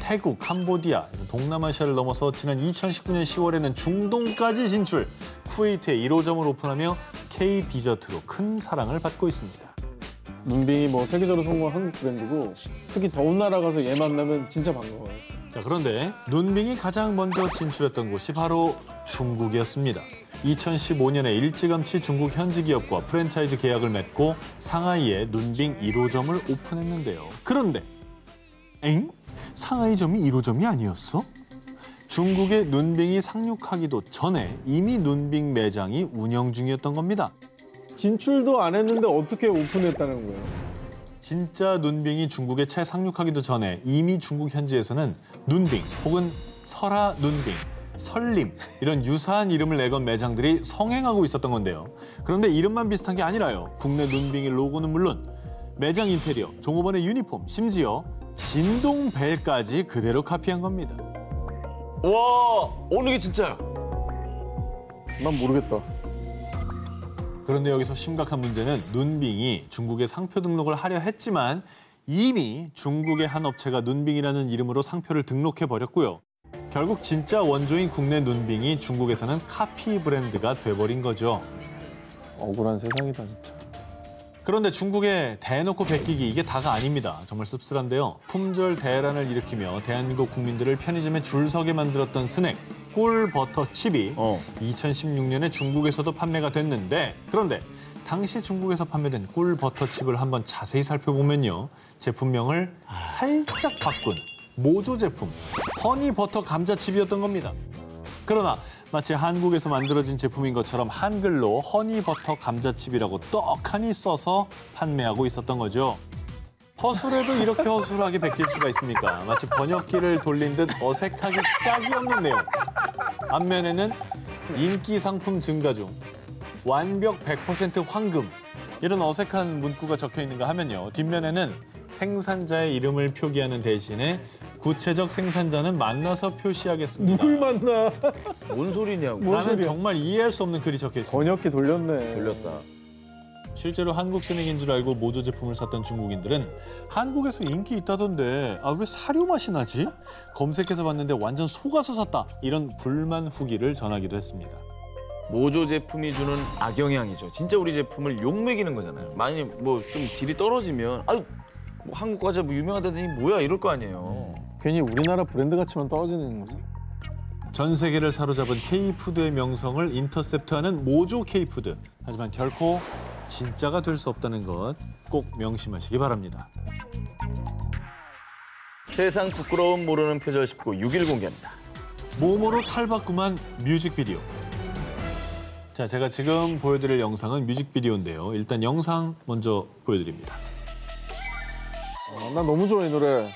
태국, 캄보디아, 동남아시아를 넘어서 지난 2019년 10월에는 중동까지 진출, 쿠웨이트에 1호점을 오픈하며 K-디저트로 큰 사랑을 받고 있습니다. 눈빙이 뭐 세계적으로 성공한 한국 브랜드고 특히 더운 나라 가서 얘 만나면 진짜 반가워요. 자, 그런데 눈빙이 가장 먼저 진출했던 곳이 바로 중국이었습니다. 2015년에 일찌감치 중국 현지 기업과 프랜차이즈 계약을 맺고 상하이에 눈빙 1호점을 오픈했는데요. 그런데 상하이점이 1호점이 아니었어? 중국에 눈빙이 상륙하기도 전에 이미 눈빙 매장이 운영 중이었던 겁니다. 진출도 안 했는데 어떻게 오픈했다는 거예요? 진짜 눈빙이 중국에 채 상륙하기도 전에 이미 중국 현지에서는 눈빙 혹은 설화 눈빙, 설림 이런 유사한 이름을 내건 매장들이 성행하고 있었던 건데요. 그런데 이름만 비슷한 게 아니라요. 국내 눈빙이 로고는 물론 매장 인테리어, 종업원의 유니폼, 심지어 진동벨까지 그대로 카피한 겁니다. 와, 어느 게 진짜야? 난 모르겠다. 그런데 여기서 심각한 문제는 눈빙이 중국에 상표 등록을 하려 했지만 이미 중국의 한 업체가 눈빙이라는 이름으로 상표를 등록해 버렸고요. 결국 진짜 원조인 국내 눈빙이 중국에서는 카피 브랜드가 돼버린 거죠. 억울한 세상이다 진짜. 그런데 중국의 대놓고 베끼기 이게 다가 아닙니다. 정말 씁쓸한데요. 품절 대란을 일으키며 대한민국 국민들을 편의점에 줄 서게 만들었던 스낵 꿀버터 칩이 2016년에 중국에서도 판매가 됐는데 그런데 당시 중국에서 판매된 꿀버터 칩을 한번 자세히 살펴보면요. 제품명을 살짝 바꾼 모조 제품 허니버터 감자칩이었던 겁니다. 그러나 마치 한국에서 만들어진 제품인 것처럼 한글로 허니버터 감자칩이라고 떡하니 써서 판매하고 있었던 거죠. 허술해도 이렇게 허술하게 베낄 수가 있습니까? 마치 번역기를 돌린 듯 어색하게 짝이 없는 내용. 앞면에는 인기 상품 증가 중, 완벽 100% 황금 이런 어색한 문구가 적혀 있는가 하면요. 뒷면에는 생산자의 이름을 표기하는 대신에 구체적 생산자는 만나서 표시하겠습니다. 누굴 만나? 뭔 소리냐고. 나는 정말 이해할 수 없는 글이 적혀 있습니다. 번역기 돌렸네. 돌렸다. 실제로 한국 스낵인 줄 알고 모조 제품을 샀던 중국인들은 한국에서 인기 있다던데 왜 사료 맛이 나지? 검색해서 봤는데 완전 속아서 샀다. 이런 불만 후기를 전하기도 했습니다. 모조 제품이 주는 악영향이죠. 진짜 우리 제품을 욕먹이는 거잖아요. 만약에 뭐 좀 질이 떨어지면 아유 뭐 한국 과자 뭐 유명하다더니 뭐야 이럴 거 아니에요. 괜히 우리나라 브랜드 가치만 떨어지는 거지. 전 세계를 사로잡은 K푸드의 명성을 인터셉트하는 모조 K푸드. 하지만 결코 진짜가 될 수 없다는 것 꼭 명심하시기 바랍니다. 세상 부끄러움 모르는 표절 19 6일 공개합니다. 모모로 탈바꿈한 뮤직비디오. 자, 제가 지금 보여드릴 영상은 뮤직비디오인데요. 일단 영상 먼저 보여드립니다. 난 너무 좋아 이 노래.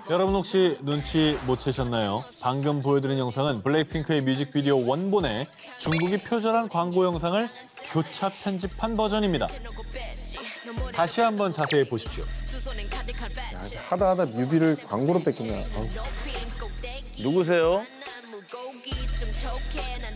여러분 혹시 눈치 못 채셨나요? 방금 보여드린 영상은 블랙핑크의 뮤직비디오 원본에 중국이 표절한 광고 영상을 교차 편집한 버전입니다. 다시 한번 자세히 보십시오. 야, 하다 뮤비를 광고로 뺏기냐. 누구세요?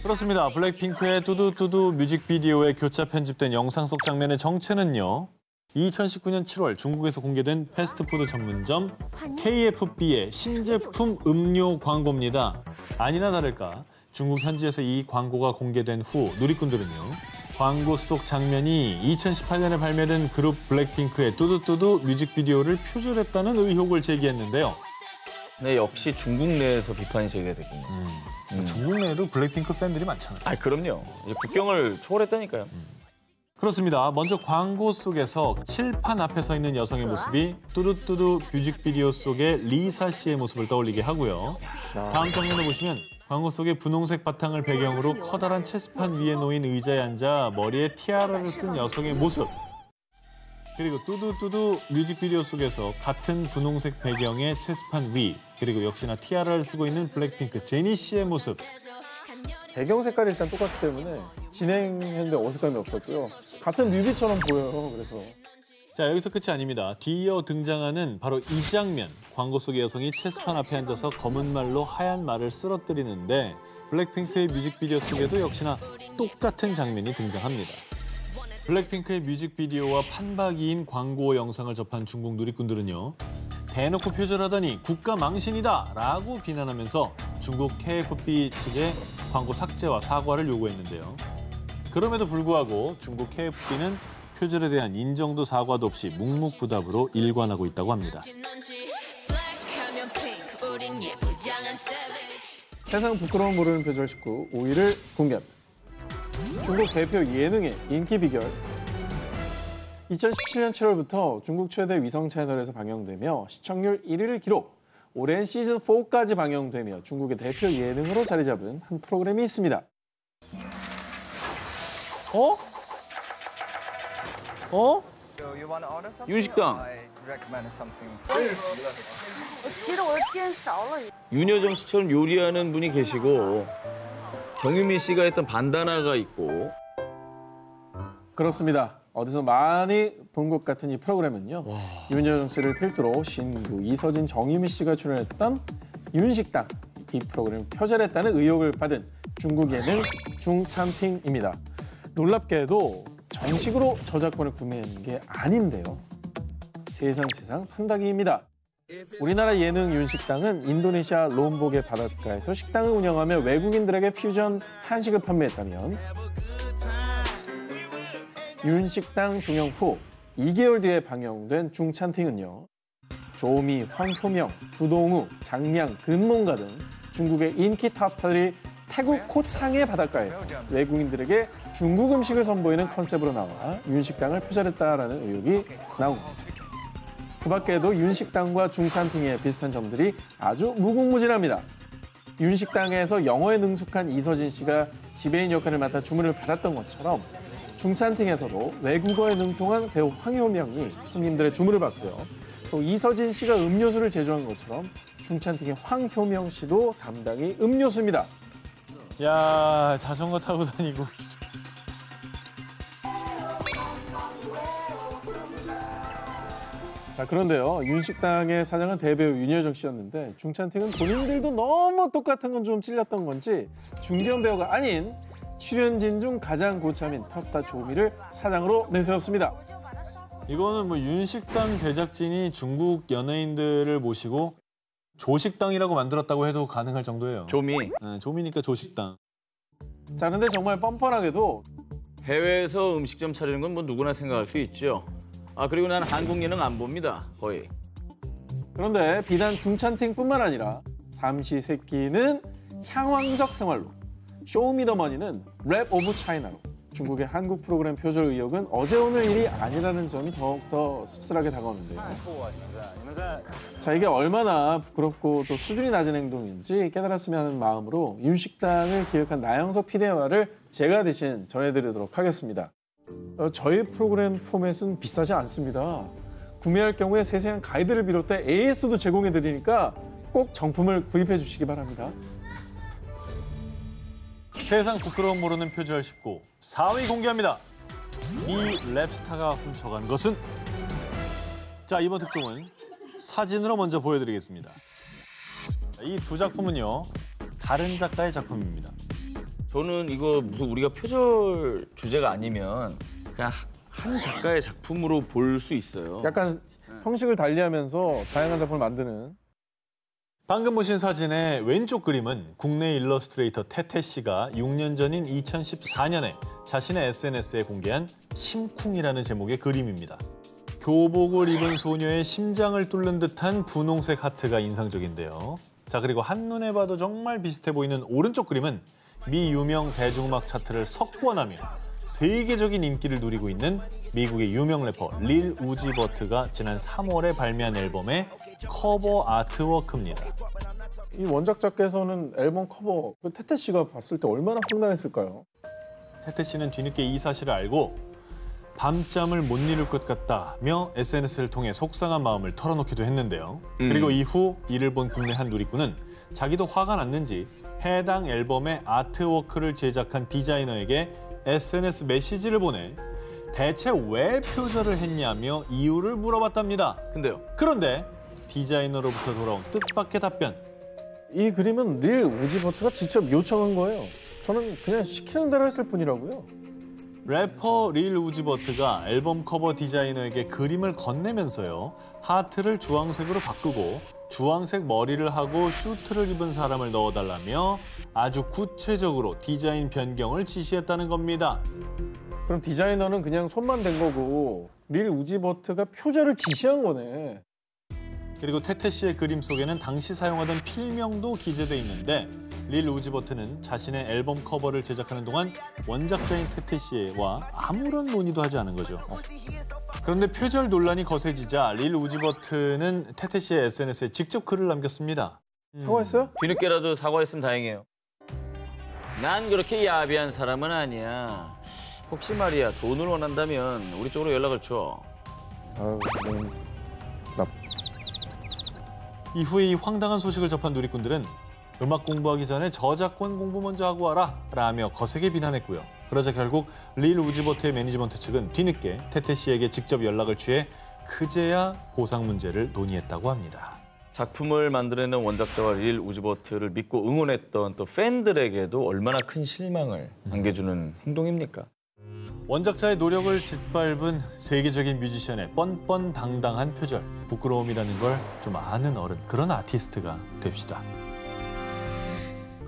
그렇습니다. 블랙핑크의 뚜두뚜두 뮤직비디오에 교차 편집된 영상 속 장면의 정체는요. 2019년 7월 중국에서 공개된 패스트푸드 전문점 KFB의 신제품 음료 광고입니다. 아니나 다를까 중국 현지에서 이 광고가 공개된 후 누리꾼들은요. 광고 속 장면이 2018년에 발매된 그룹 블랙핑크의 뚜두뚜두 뮤직비디오를 표절했다는 의혹을 제기했는데요. 네, 역시 중국 내에서 비판이 제기됐군요. 중국 내에도 블랙핑크 팬들이 많잖아요. 아, 그럼요. 이제 국경을 초월했다니까요. 그렇습니다. 먼저 광고 속에서 칠판 앞에 서 있는 여성의 모습이 뚜두뚜두 뮤직비디오 속의 리사 씨의 모습을 떠올리게 하고요. 다음 장면을 보시면 광고 속의 분홍색 바탕을 배경으로 커다란 체스판 위에 놓인 의자에 앉아 머리에 티아라를 쓴 여성의 모습. 그리고 뚜두뚜두 뮤직비디오 속에서 같은 분홍색 배경의 체스판 위, 그리고 역시나 티아라를 쓰고 있는 블랙핑크 제니 씨의 모습. 배경 색깔이 일단 똑같기 때문에 진행했는데 어색함이 없었고요. 같은 뮤비처럼 보여요. 그래서 자, 여기서 끝이 아닙니다. 뒤이어 등장하는 바로 이 장면. 광고 속의 여성이 체스판 앞에 앉아서 검은 말로 하얀 말을 쓰러뜨리는데 블랙핑크의 뮤직비디오 속에도 역시나 똑같은 장면이 등장합니다. 블랙핑크의 뮤직비디오와 판박이인 광고 영상을 접한 중국 누리꾼들은요. 대놓고 표절하다니 국가 망신이다 라고 비난하면서 중국 KFB 측에 광고 삭제와 사과를 요구했는데요. 그럼에도 불구하고 중국 KFB는 표절에 대한 인정도 사과도 없이 묵묵부답으로 일관하고 있다고 합니다. 세상 부끄러움 모르는 표절 19 5위를 공개합니다. 중국 대표 예능의 인기 비결. 2017년 7월부터 중국 최대 위성 채널에서 방영되며 시청률 1위를 기록. 올해는 시즌 4까지 방영되며 중국의 대표 예능으로 자리 잡은 한 프로그램이 있습니다. 윤식당. 윤여정 씨처럼 요리하는 분이 계시고 정유미 씨가 했던 반다나가 있고. 그렇습니다. 어디서 많이 본 것 같은 이 프로그램은요. 윤여정 씨를 필두로 신구, 이서진, 정유미 씨가 출연했던 윤식당. 이 프로그램 표절했다는 의혹을 받은 중국 예능 중찬팅입니다. 놀랍게도 정식으로 저작권을 구매한 게 아닌데요. 세상 판다기입니다. 우리나라 예능 윤식당은 인도네시아 롬복의 바닷가에서 식당을 운영하며 외국인들에게 퓨전 한식을 판매했다면 윤식당 종영 후 2개월 뒤에 방영된 중찬팅은요. 조미, 황효명, 주동우, 장량, 근몽가 등 중국의 인기 탑스타들이 태국 코창의 바닷가에서 외국인들에게 중국 음식을 선보이는 컨셉으로 나와 윤식당을 표절했다라는 의혹이 나옵니다. 그 밖에도 윤식당과 중찬팅의 비슷한 점들이 아주 무궁무진합니다. 윤식당에서 영어에 능숙한 이서진 씨가 지배인 역할을 맡아 주문을 받았던 것처럼 중찬팅에서도 외국어에 능통한 배우 황효명이 손님들의 주문을 받고요. 또 이서진 씨가 음료수를 제조한 것처럼 중찬팅의 황효명 씨도 담당이 음료수입니다. 야, 자전거 타고 다니고. 자, 그런데요. 윤식당의 사장은 대배우 윤여정 씨였는데 중찬팅은 본인들도 너무 똑같은 건 좀 찔렸던 건지 중견 배우가 아닌 출연진 중 가장 고참인 탑스타 조미를 사장으로 내세웠습니다. 이거는 뭐 윤식당 제작진이 중국 연예인들을 모시고 조식당이라고 만들었다고 해도 가능할 정도예요. 조미. 네, 조미니까 조식당. 자, 근데 정말 뻔뻔하게도 해외에서 음식점 차리는 건 뭐 누구나 생각할 수 있죠. 아, 그리고 난 한국 예능 안 봅니다, 거의. 그런데 비단 중찬팅뿐만 아니라 삼시세끼는 향왕적 생활로, 쇼미더머니는 랩 오브 차이나로 중국의 한국 프로그램 표절 의혹은 어제 오늘 일이 아니라는 점이 더욱더 씁쓸하게 다가오는데요. 자, 이게 얼마나 부끄럽고 또 수준이 낮은 행동인지 깨달았으면 하는 마음으로 윤식당을 기획한 나영석 PD의 말을 제가 대신 전해드리도록 하겠습니다. 저희 프로그램 포맷은 비싸지 않습니다. 구매할 경우에 세세한 가이드를 비롯해 AS도 제공해드리니까 꼭 정품을 구입해 주시기 바랍니다. 세상 부끄러움 모르는 표절 19. 4위 공개합니다. 이 랩스타가 훔쳐간 것은? 자, 이번 특종은 사진으로 먼저 보여드리겠습니다. 이 두 작품은요, 다른 작가의 작품입니다. 저는 이거 무슨 우리가 표절 주제가 아니면 그냥 한 작가의 작품으로 볼 수 있어요. 약간 형식을 달리하면서 다양한 작품을 만드는. 방금 보신 사진의 왼쪽 그림은 국내 일러스트레이터 태태 씨가 6년 전인 2014년에 자신의 SNS에 공개한 심쿵이라는 제목의 그림입니다. 교복을 입은 소녀의 심장을 뚫는 듯한 분홍색 하트가 인상적인데요. 자, 그리고 한눈에 봐도 정말 비슷해 보이는 오른쪽 그림은 미 유명 대중음악 차트를 석권하며 세계적인 인기를 누리고 있는 미국의 유명 래퍼 릴 우지 버트가 지난 3월에 발매한 앨범의 커버 아트워크입니다. 이 원작 작가에서는 앨범 커버, 태태 씨가 봤을 때 얼마나 황당했을까요? 태태 씨는 뒤늦게 이 사실을 알고 밤잠을 못 이룰 것 같다며 SNS를 통해 속상한 마음을 털어놓기도 했는데요. 그리고 이후 이를 본 국내 한 누리꾼은 자기도 화가 났는지 해당 앨범의 아트워크를 제작한 디자이너에게 SNS 메시지를 보내 대체 왜 표절을 했냐며 이유를 물어봤답니다. 근데요? 그런데 디자이너로부터 돌아온 뜻밖의 답변. 이 그림은 릴 우지 버트가 직접 요청한 거예요. 저는 그냥 시키는 대로 했을 뿐이라고요. 래퍼 릴 우지 버트가 앨범 커버 디자이너에게 그림을 건네면서요. 하트를 주황색으로 바꾸고 주황색 머리를 하고 슈트를 입은 사람을 넣어달라며 아주 구체적으로 디자인 변경을 지시했다는 겁니다. 그럼 디자이너는 그냥 손만 댄 거고 릴 우지 버트가 표절을 지시한 거네. 그리고 태태 씨의 그림 속에는 당시 사용하던 필명도 기재돼 있는데 릴 우지 버트는 자신의 앨범 커버를 제작하는 동안 원작자인 태태 씨와 아무런 논의도 하지 않은 거죠. 그런데 표절 논란이 거세지자 릴 우지 버트는 태태 씨의 SNS에 직접 글을 남겼습니다. 사과했어요? 뒤늦게라도 사과했으면 다행이에요. 난 그렇게 야비한 사람은 아니야. 혹시 말이야 돈을 원한다면 우리 쪽으로 연락을 줘. 아유, 이후에 이 황당한 소식을 접한 누리꾼들은 음악 공부하기 전에 저작권 공부 먼저 하고 와라 라며 거세게 비난했고요. 그러자 결국 릴 우즈버트의 매니지먼트 측은 뒤늦게 태태 씨에게 직접 연락을 취해 그제야 보상 문제를 논의했다고 합니다. 작품을 만들어내는 원작자와 릴 우즈버트를 믿고 응원했던 또 팬들에게도 얼마나 큰 실망을 안겨주는 행동입니까? 원작자의 노력을 짓밟은 세계적인 뮤지션의 뻔뻔당당한 표절, 부끄러움이라는 걸 좀 아는 어른, 그런 아티스트가 됩시다.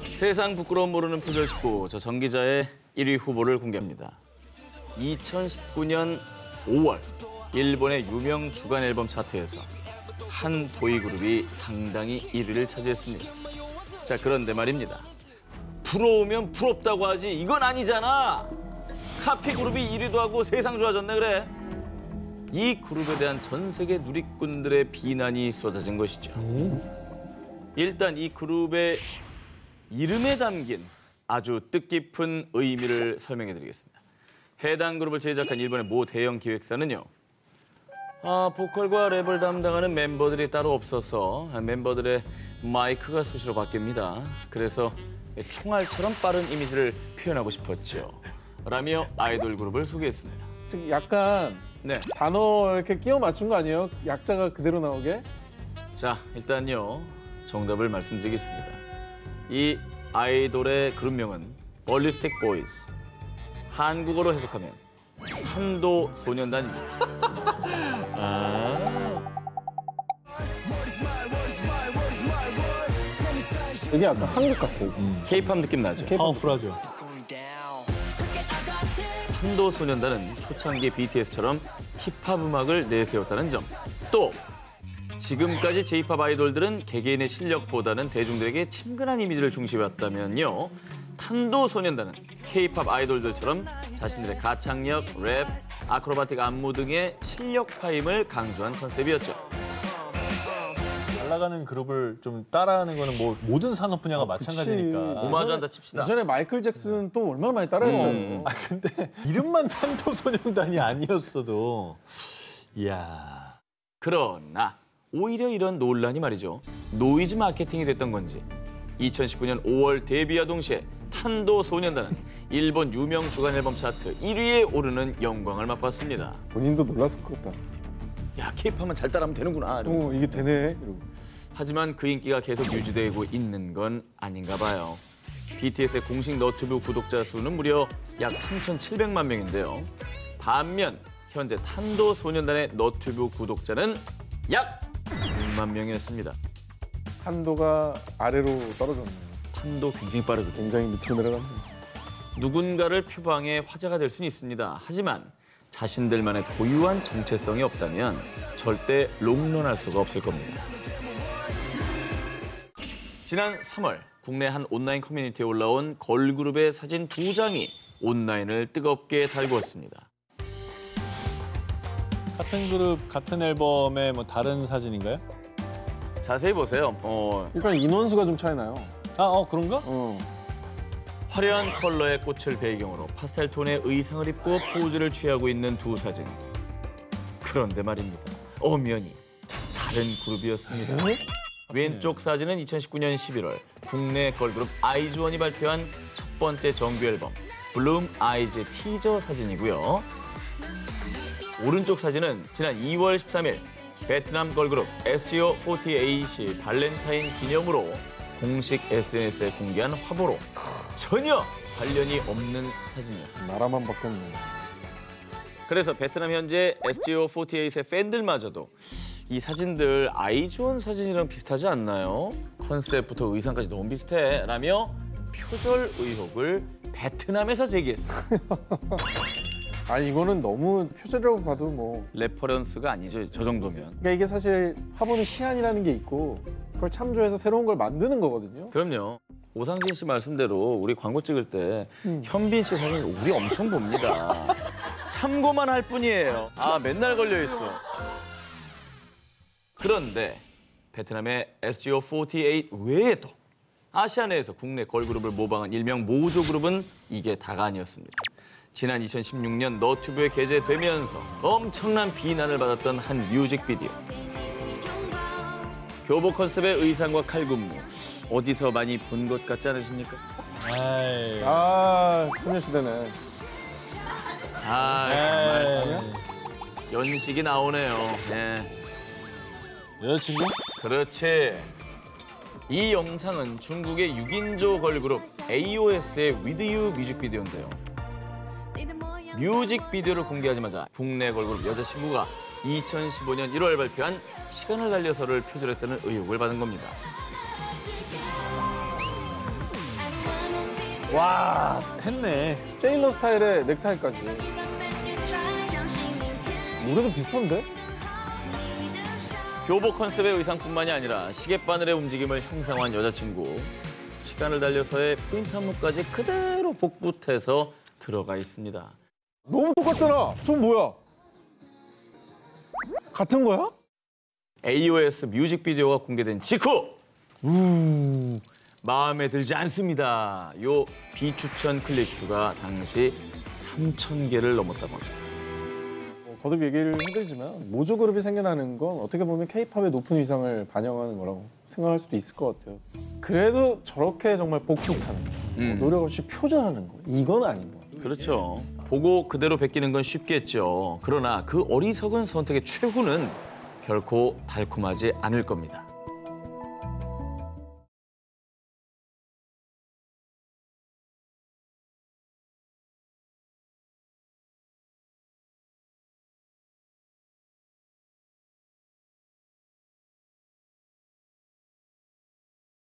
세상 부끄러움 모르는 표절 19, 저 정 기자의 1위 후보를 공개합니다. 2019년 5월 일본의 유명 주간 앨범 차트에서 한 보이그룹이 당당히 1위를 차지했습니다. 자, 그런데 말입니다. 부러우면 부럽다고 하지 이건 아니잖아. 카피 그룹이 1위도 하고 세상 좋아졌네 그래. 이 그룹에 대한 전 세계 누리꾼들의 비난이 쏟아진 것이죠. 일단 이 그룹의 이름에 담긴 아주 뜻깊은 의미를 설명해드리겠습니다. 해당 그룹을 제작한 일본의 모 대형 기획사는요. 보컬과 랩을 담당하는 멤버들이 따로 없어서 멤버들의 마이크가 수시로 바뀝니다. 그래서 총알처럼 빠른 이미지를 표현하고 싶었죠. 라며 아이돌 그룹을 소개했습니다. 지금 약간 네. 단어 이렇게 끼워 맞춘 거 아니에요? 약자가 그대로 나오게? 자, 일단요. 정답을 말씀드리겠습니다. 이 아이돌의 그룹명은 벌리스틱 보이즈. 한국어로 해석하면 탄도 소년단입니다. 이게 약간 한국 같아. K-팝 느낌 나죠? 파워풀하죠. 탄도 소년단은 초창기 BTS처럼 힙합 음악을 내세웠다는 점. 또 지금까지 J-팝 아이돌들은 개개인의 실력보다는 대중들에게 친근한 이미지를 중시해왔다면요. 탄도 소년단은 K-팝 아이돌들처럼 자신들의 가창력, 랩, 아크로바틱 안무 등의 실력 파임을 강조한 컨셉이었죠. 잘 나가는 그룹을 좀 따라하는 거는 뭐 모든 산업 분야가 마찬가지니까. 오마주한다 칩시다. 예전에 마이클 잭슨 또 얼마나 많이 따라했어요. 근데 이름만 탄도소년단이 아니었어도 이야. 그러나 오히려 이런 논란이 말이죠. 노이즈 마케팅이 됐던 건지 2019년 5월 데뷔와 동시에 탄도 소년단은 일본 유명 주간 앨범 차트 1위에 오르는 영광을 맛봤습니다. 본인도 놀랐을 것 같다. 야, K-팝만 잘 따라하면 되는구나. 이러고. 이게 되네. 이러고. 하지만 그 인기가 계속 유지되고 있는 건 아닌가 봐요. BTS의 공식 너튜브 구독자 수는 무려 약 3,700만 명인데요. 반면 현재 탄도 소년단의 너튜브 구독자는 약 6만 명이었습니다. 한도가 아래로 떨어졌네요. 탄도 굉장히 빠르거든요. 굉장히 밑으로 내려갔네요. 누군가를 표방해 화제가 될 수는 있습니다. 하지만 자신들만의 고유한 정체성이 없다면 절대 롱런할 수가 없을 겁니다. 지난 3월 국내 한 온라인 커뮤니티에 올라온 걸그룹의 사진 2장이 온라인을 뜨겁게 달구었습니다. 같은 그룹, 같은 앨범의 뭐 다른 사진인가요? 자세히 보세요. 그러니까 인원수가 좀 차이나요. 그런가? 화려한 컬러의 꽃을 배경으로 파스텔 톤의 의상을 입고 포즈를 취하고 있는 두 사진. 그런데 말입니다. 엄연히 다른 그룹이었습니다. 왼쪽 사진은 2019년 11월 국내 걸그룹 아이즈원이 발표한 첫 번째 정규 앨범 블룸 아이즈 티저 사진이고요. 오른쪽 사진은 지난 2월 13일 베트남 걸그룹 SGO48이 발렌타인 기념으로 공식 SNS에 공개한 화보로 전혀 관련이 없는 사진이었습니다. 나라만 바뀌었네. 그래서 베트남 현재 SGO48의 팬들마저도 이 사진들 아이즈원 사진이랑 비슷하지 않나요? 컨셉부터 의상까지 너무 비슷해 라며 표절 의혹을 베트남에서 제기했어요. 이거는 너무 표절이라고 봐도 뭐. 레퍼런스가 아니죠, 저 정도면. 그러니까 이게 사실 화보는 시안이라는 게 있고 그걸 참조해서 새로운 걸 만드는 거거든요. 그럼요. 오상진 씨 말씀대로 우리 광고 찍을 때 현빈 씨 사진 우리 엄청 봅니다. 참고만 할 뿐이에요. 맨날 걸려 있어. 그런데 베트남의 SGO48 외에도 아시아 내에서 국내 걸그룹을 모방한 일명 모조 그룹은 이게 다가 아니었습니다. 지난 2016년 너튜브에 게재되면서 엄청난 비난을 받았던 한 뮤직비디오. 교복 컨셉의 의상과 칼군무. 어디서 많이 본 것 같지 않으십니까? 아이. 소녀시대네. 정말 연식이 나오네요. 네. 여자친구? 그렇지. 이 영상은 중국의 6인조 걸그룹 AOS의 With You 뮤직비디오인데요. 뮤직비디오를 공개하자마자 국내 걸그룹 여자친구가 2015년 1월 발표한 시간을 달려서를 표절했다는 의혹을 받은 겁니다. 와, 했네. 세일러 스타일의 넥타이까지. 노래도 비슷한데? 교복 컨셉의 의상뿐만이 아니라 시계바늘의 움직임을 형상화한 여자친구. 시간을 달려서의 포인트 안무까지 그대로 복붙해서 들어가 있습니다. 너무 똑같잖아. 저 뭐야? 같은 거야? AOS 뮤직비디오가 공개된 직후 마음에 들지 않습니다. 요 비추천 클릭 수가 당시 3,000개를 넘었다고 합니다. 거듭 얘기를 해드리지만 모조 그룹이 생겨나는 건 어떻게 보면 K-팝의 높은 위상을 반영하는 거라고 생각할 수도 있을 것 같아요. 그래도 저렇게 정말 복붙하는 거, 노력 없이 표절하는 거, 이건 아닌 거. 그렇죠. 보고 그대로 베끼는 건 쉽겠죠. 그러나 그 어리석은 선택의 최후는 결코 달콤하지 않을 겁니다.